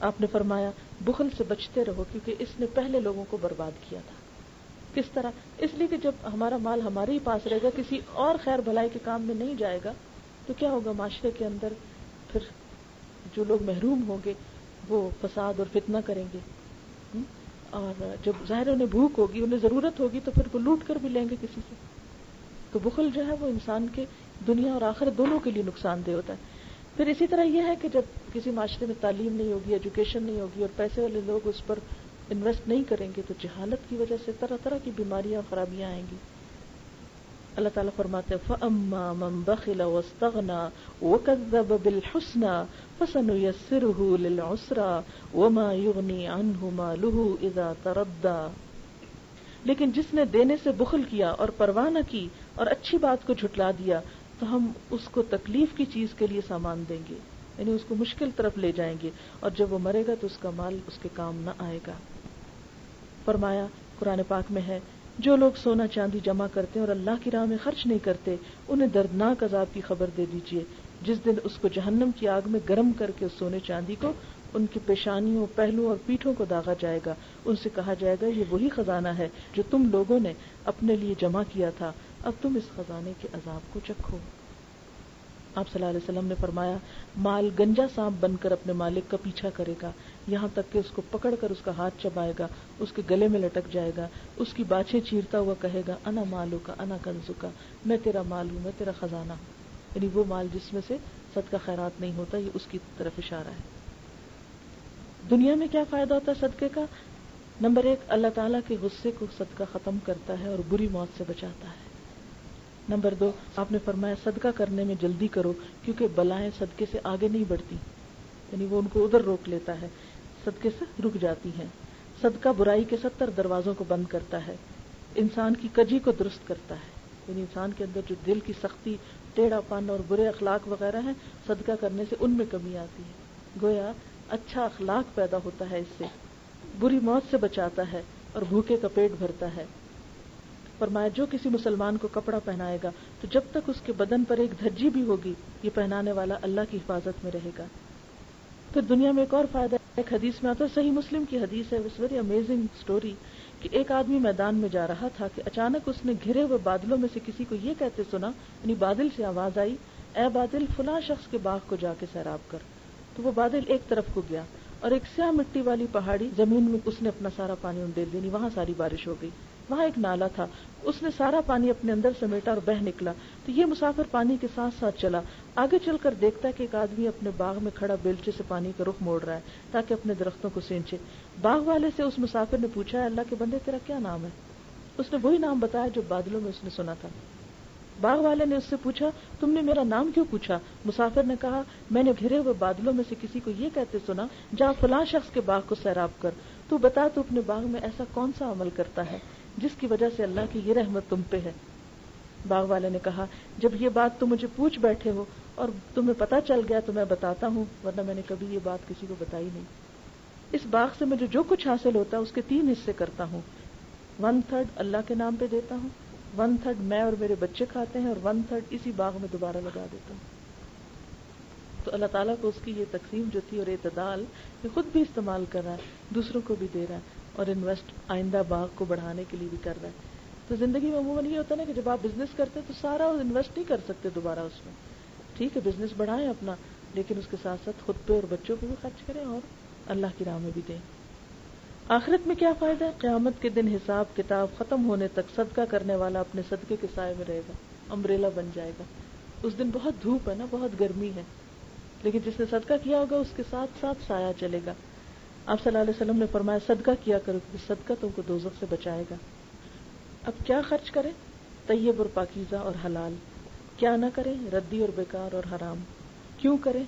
آپ نے فرمایا بخل سے بچتے رہو کیونکہ اس نے پہلے لوگوں کو برباد کیا تھا. کس طرح؟ اس لیے کہ جب ہمارا مال ہمارے ہی پاس رہے گا، کسی اور خیر بھلائی کے کام میں نہیں جائے گا، تو کیا ہوگا؟ معاشرے کے اندر پھر جو لوگ محروم ہوں گے وہ فساد اور فتنہ کریں گے. اور جب ظاہر انہیں بھوک ہوگی، انہیں ضرورت ہوگی، تو پھر وہ لوٹ کر بھی لیں گے کسی سے. تو بخل جو ہے وہ انسان کے دنیا اور آخرت دونوں کے لیے نقصان دہ ہوتا ہے. پھر اسی طرح یہ ہے کہ جب کسی معاشرے میں تعلیم نہیں ہوگی، ایجوکیشن نہیں ہوگی اور پیسے والے لوگ اس پر انویسٹ نہیں کریں گے، تو جہالت کی وجہ سے طرح طرح کی بیماریاں اور خرابیاں آئیں گی. اللہ تعالیٰ فرماتے ہیں فَأَمَّا مَن بَخِلَ وَاسْتَغْنَى وَكَذَّبَ بِالْحُسْنَى فَسَنُيَسِّرُهُ لِلْعُسْرَى وَمَا يُغْنِي عَنْهُ مَالُهُ إِذَا تَرَدَّى. لیکن جس نے دینے سے بخل کیا اور پرواہ نہ کی اور اچھی بات کو جھٹلا دیا تو ہم اس کو تکلیف کی چیز کے لیے سامان دیں گے، یعنی اس کو مشکل طرف لے جائیں گے، اور جب وہ مرے گا تو اس کا مال اس کے کام نہ آئے گا. فرمایا قرآن پاک میں ہے جو لوگ سونا چاندی جمع کرتے ہیں اور اللہ کی راہ میں خرچ نہیں کرتے، انہیں دردناک عذاب کی خبر دے دیجیے جس دن اس کو جہنم کی آگ میں گرم کر کے اس سونے چاندی کو ان کی پیشانیوں، پہلوں اور پیٹھوں کو داغا جائے گا. ان سے کہا جائے گا یہ وہی خزانہ ہے جو تم لوگوں نے اپنے لیے جمع کیا تھا، اب تم اس خزانے کے عذاب کو چکھو. آپ صلی اللہ علیہ وسلم نے فرمایا مال گنجا سانپ بن کر اپنے مالک کا پیچھا کرے گا یہاں تک کہ اس کو پکڑ کر اس کا ہاتھ چبائے گا، اس کے گلے میں لٹک جائے گا، اس کی باچھیں چیرتا ہوا کہے گا انا مالو کا انا کنزو کا، میں تیرا مال ہوں، میں تیرا خزانہ ہوں. یعنی وہ مال جس میں سے صدقہ خیرات نہیں ہوتا، یہ اس کی طرف اشارہ ہے. دنیا میں کیا فائدہ ہوتا ہے صدقے کا؟ نمبر 1، اللہ تعالیٰ کے غصے کو صدقہ ختم کرتا ہے اور بری موت سے بچاتا ہے. نمبر 2، آپ نے فرمایا صدقہ کرنے میں جلدی کرو کیونکہ بلائیں صدقے سے آگے نہیں بڑھتی، یعنی وہ ان کو ادھر روک لیتا ہے، صدقے سے رک جاتی ہیں. صدقہ برائی کے 70 دروازوں کو بند کرتا ہے، انسان کی کجی کو درست کرتا ہے. یعنی انسان کے اندر جو دل کی سختی، ٹیڑھا پن اور برے اخلاق وغیرہ ہیں، صدقہ کرنے سے ان میں کمی آتی ہے. گویا اچھا اخلاق پیدا ہوتا ہے، اس سے بری موت سے بچاتا ہے اور بھوکے کا پیٹ بھرتا ہے. فرمایا جو کسی مسلمان کو کپڑا پہنائے گا تو جب تک اس کے بدن پر ایک دھجی بھی ہوگی، یہ پہنانے والا اللہ کی حفاظت میں رہے گا. پھر دنیا میں ایک اور فائدہ ہے، ایک حدیث میں آتا ہے، صحیح مسلم کی حدیث ہے، اٹس ویری امیزنگ اسٹوری، کہ ایک آدمی میدان میں جا رہا تھا کہ اچانک اس نے گھرے ہوئے بادلوں میں سے کسی کو یہ کہتے سنا، یعنی بادل سے آواز آئی اے بادل فلاں شخص کے باغ کو جا کے سیراب کر. تو وہ بادل ایک طرف کو گیا اور ایک سیاہ مٹی والی پہاڑی زمین میں اس نے اپنا سارا پانی انڈیل دیا، وہاں ساری بارش ہو گئی. وہاں ایک نالا تھا، اس نے سارا پانی اپنے اندر سمیٹا اور بہہ نکلا. تو یہ مسافر پانی کے ساتھ ساتھ چلا، آگے چل کر دیکھتا ہے کہ ایک آدمی اپنے باغ میں کھڑا بیلچے سے پانی کا رخ موڑ رہا ہے تاکہ اپنے درختوں کو سینچے. باغ والے سے اس مسافر نے پوچھا ہے اللہ کے بندے تیرا کیا نام ہے؟ اس نے وہی نام بتایا جو بادلوں میں اس نے سنا تھا. باغ والے نے اس سے پوچھا تم نے میرا نام کیوں پوچھا؟ مسافر نے کہا میں نے گھرے ہوئے بادلوں میں سے کسی کو یہ کہتے سنا جا فلاں شخص کے باغ کو سیراب کر. تو بتا تو اپنے باغ میں ایسا کون سا عمل کرتا ہے جس کی وجہ سے اللہ کی یہ رحمت تم پہ ہے؟ باغ والے نے کہا جب یہ بات تم مجھے پوچھ بیٹھے ہو اور تمہیں پتا چل گیا تو میں بتاتا ہوں، ورنہ میں نے کبھی یہ بات کسی کو بتائی نہیں. اس باغ سے مجھے جو کچھ حاصل ہوتا ہے اس کے 3 حصے کرتا ہوں. 1/3 اللہ کے نام پہ دیتا ہوں، 1/3 میں اور میرے بچے کھاتے ہیں، اور 1/3 اسی باغ میں دوبارہ لگا دیتا ہوں. تو اللہ تعالیٰ کو اس کی یہ تقسیم جو تھی اور اعتدال، یہ خود بھی استعمال کر رہا ہے، دوسروں کو بھی دے رہا ہے، اور انویسٹ آئندہ باغ کو بڑھانے کے لیے بھی کر رہا ہے. تو زندگی میں عموماً یہ ہوتا ہے نا کہ جب آپ بزنس کرتے ہیں تو سارا انویسٹ نہیں کر سکتے دوبارہ اس میں. ٹھیک ہے بزنس بڑھائیں اپنا، لیکن اس کے ساتھ ساتھ خود پہ اور بچوں پہ بھی خرچ کریں اور اللہ کی راہ میں بھی دیں. آخرت میں کیا فائدہ ہے؟ قیامت کے دن حساب کتاب ختم ہونے تک صدقہ کرنے والا اپنے صدقے کے سائے میں رہے گا، امبریلا بن جائے گا. اس دن بہت دھوپ ہے نا، بہت گرمی ہے، لیکن جس نے صدقہ کیا ہوگا اس کے ساتھ ساتھ سایہ چلے گا. آپ صلی اللہ علیہ وسلم نے فرمایا صدقہ کیا کرو کیونکہ صدقہ تم کو دوزخ سے بچائے گا. اب کیا خرچ کریں؟ طیب اور پاکیزہ اور حلال. کیا نہ کریں؟ ردی اور بیکار اور حرام. کیوں کریں؟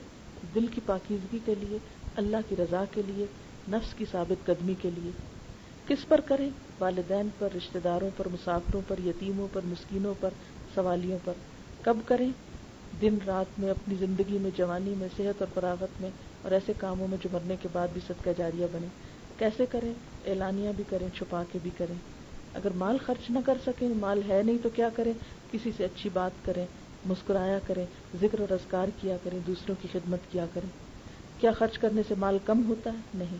دل کی پاکیزگی کے لیے، اللہ کی رضا کے لیے، نفس کی ثابت قدمی کے لیے. کس پر کریں؟ والدین پر، رشتہ داروں پر، مسافروں پر، یتیموں پر، مسکینوں پر، سوالیوں پر. کب کریں؟ دن رات میں، اپنی زندگی میں، جوانی میں، صحت اور فراغت میں، اور ایسے کاموں میں جو مرنے کے بعد بھی صدقہ جاریہ بنے. کیسے کریں؟ اعلانیہ بھی کریں، چھپا کے بھی کریں. اگر مال خرچ نہ کر سکیں، مال ہے نہیں تو کیا کریں؟ کسی سے اچھی بات کریں، مسکرایا کریں، ذکر اور اذکار کیا کریں، دوسروں کی خدمت کیا کریں. کیا خرچ کرنے سے مال کم ہوتا ہے؟ نہیں،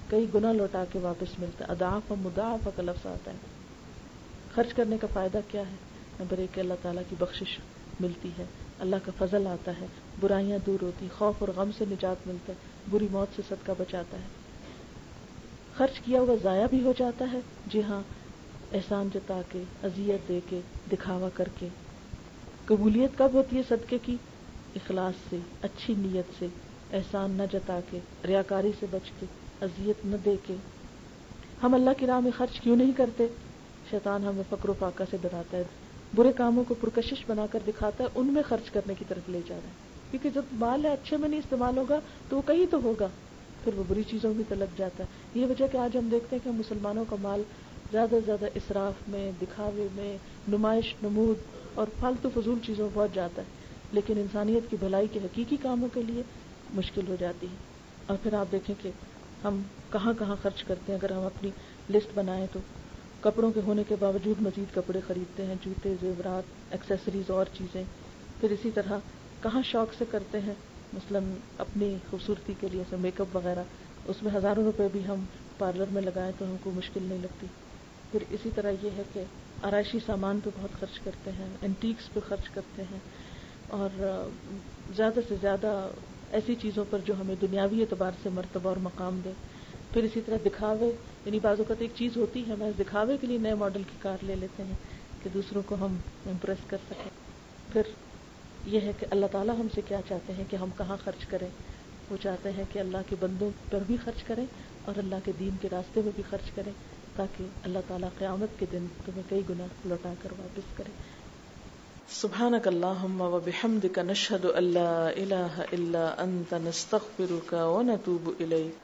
کئی گنا لوٹا کے واپس ملتا ہے. اضعاف و مضاعف کا لفظ آتا ہے. خرچ کرنے کا فائدہ کیا ہے؟ نمبر 1 کہ اللہ تعالیٰ کی بخشش ملتی ہے، اللہ کا فضل آتا ہے، برائیاں دور ہوتی، خوف اور غم سے نجات ملتا ہے، بری موت سے صدقہ بچاتا ہے. خرچ کیا ہوا ضائع بھی ہو جاتا ہے، جی ہاں، احسان جتا کے، اذیت دے کے، دکھاوا کر کے. قبولیت کب ہوتی ہے صدقے کی؟ اخلاص سے، اچھی نیت سے، احسان نہ جتا کے، ریاکاری سے بچ کے، اذیت نہ دے کے. ہم اللہ کی راہ میں خرچ کیوں نہیں کرتے؟ شیطان ہمیں فقر و فاقہ سے ڈراتا ہے، برے کاموں کو پرکشش بنا کر دکھاتا ہے، ان میں خرچ کرنے کی طرف لے جا رہا ہے. کیونکہ جب مال ہے اچھے میں نہیں استعمال ہوگا تو وہ کہیں تو ہوگا، پھر وہ بری چیزوں میں تو لگ جاتا ہے. یہ وجہ کہ آج ہم دیکھتے ہیں کہ مسلمانوں کا مال زیادہ سے زیادہ اسراف میں، دکھاوے میں، نمائش نمود اور فالتو فضول چیزوں میں پہنچ جاتا ہے، لیکن انسانیت کی بھلائی کے حقیقی کاموں کے لیے مشکل ہو جاتی ہے. اور پھر آپ دیکھیں کہ ہم کہاں کہاں خرچ کرتے ہیں. اگر ہم اپنی لسٹ بنائیں تو کپڑوں کے ہونے کے باوجود مزید کپڑے خریدتے ہیں، جوتے، زیورات، ایکسیسریز اور چیزیں. پھر اسی طرح کہاں شوق سے کرتے ہیں، مثلاً اپنی خوبصورتی کے لیے میک اپ وغیرہ، اس میں ہزاروں روپے بھی ہم پارلر میں لگائیں تو ہم کو مشکل نہیں لگتی. پھر اسی طرح یہ ہے کہ آرائشی سامان پہ بہت خرچ کرتے ہیں، اینٹیکس پہ خرچ کرتے ہیں، اور زیادہ سے زیادہ ایسی چیزوں پر جو ہمیں دنیاوی اعتبار سے مرتبہ اور مقام دے. پھر اسی طرح دکھاوے، یعنی بعض اوقات ایک چیز ہوتی ہے محض دکھاوے کے لیے نئے ماڈل کی کار لے لیتے ہیں کہ دوسروں کو ہم امپریس کر سکیں. پھر یہ ہے کہ اللہ تعالیٰ ہم سے کیا چاہتے ہیں کہ ہم کہاں خرچ کریں. وہ چاہتے ہیں کہ اللہ کے بندوں پر بھی خرچ کریں اور اللہ کے دین کے راستے میں بھی خرچ کریں، تاکہ اللہ تعالیٰ قیامت کے دن تمہیں کئی گنا لوٹا کر واپس کرے. سبحانک اللہم و بحمدک نشہد ان لا الہ الا انت نستغفرک و نتوب الیک.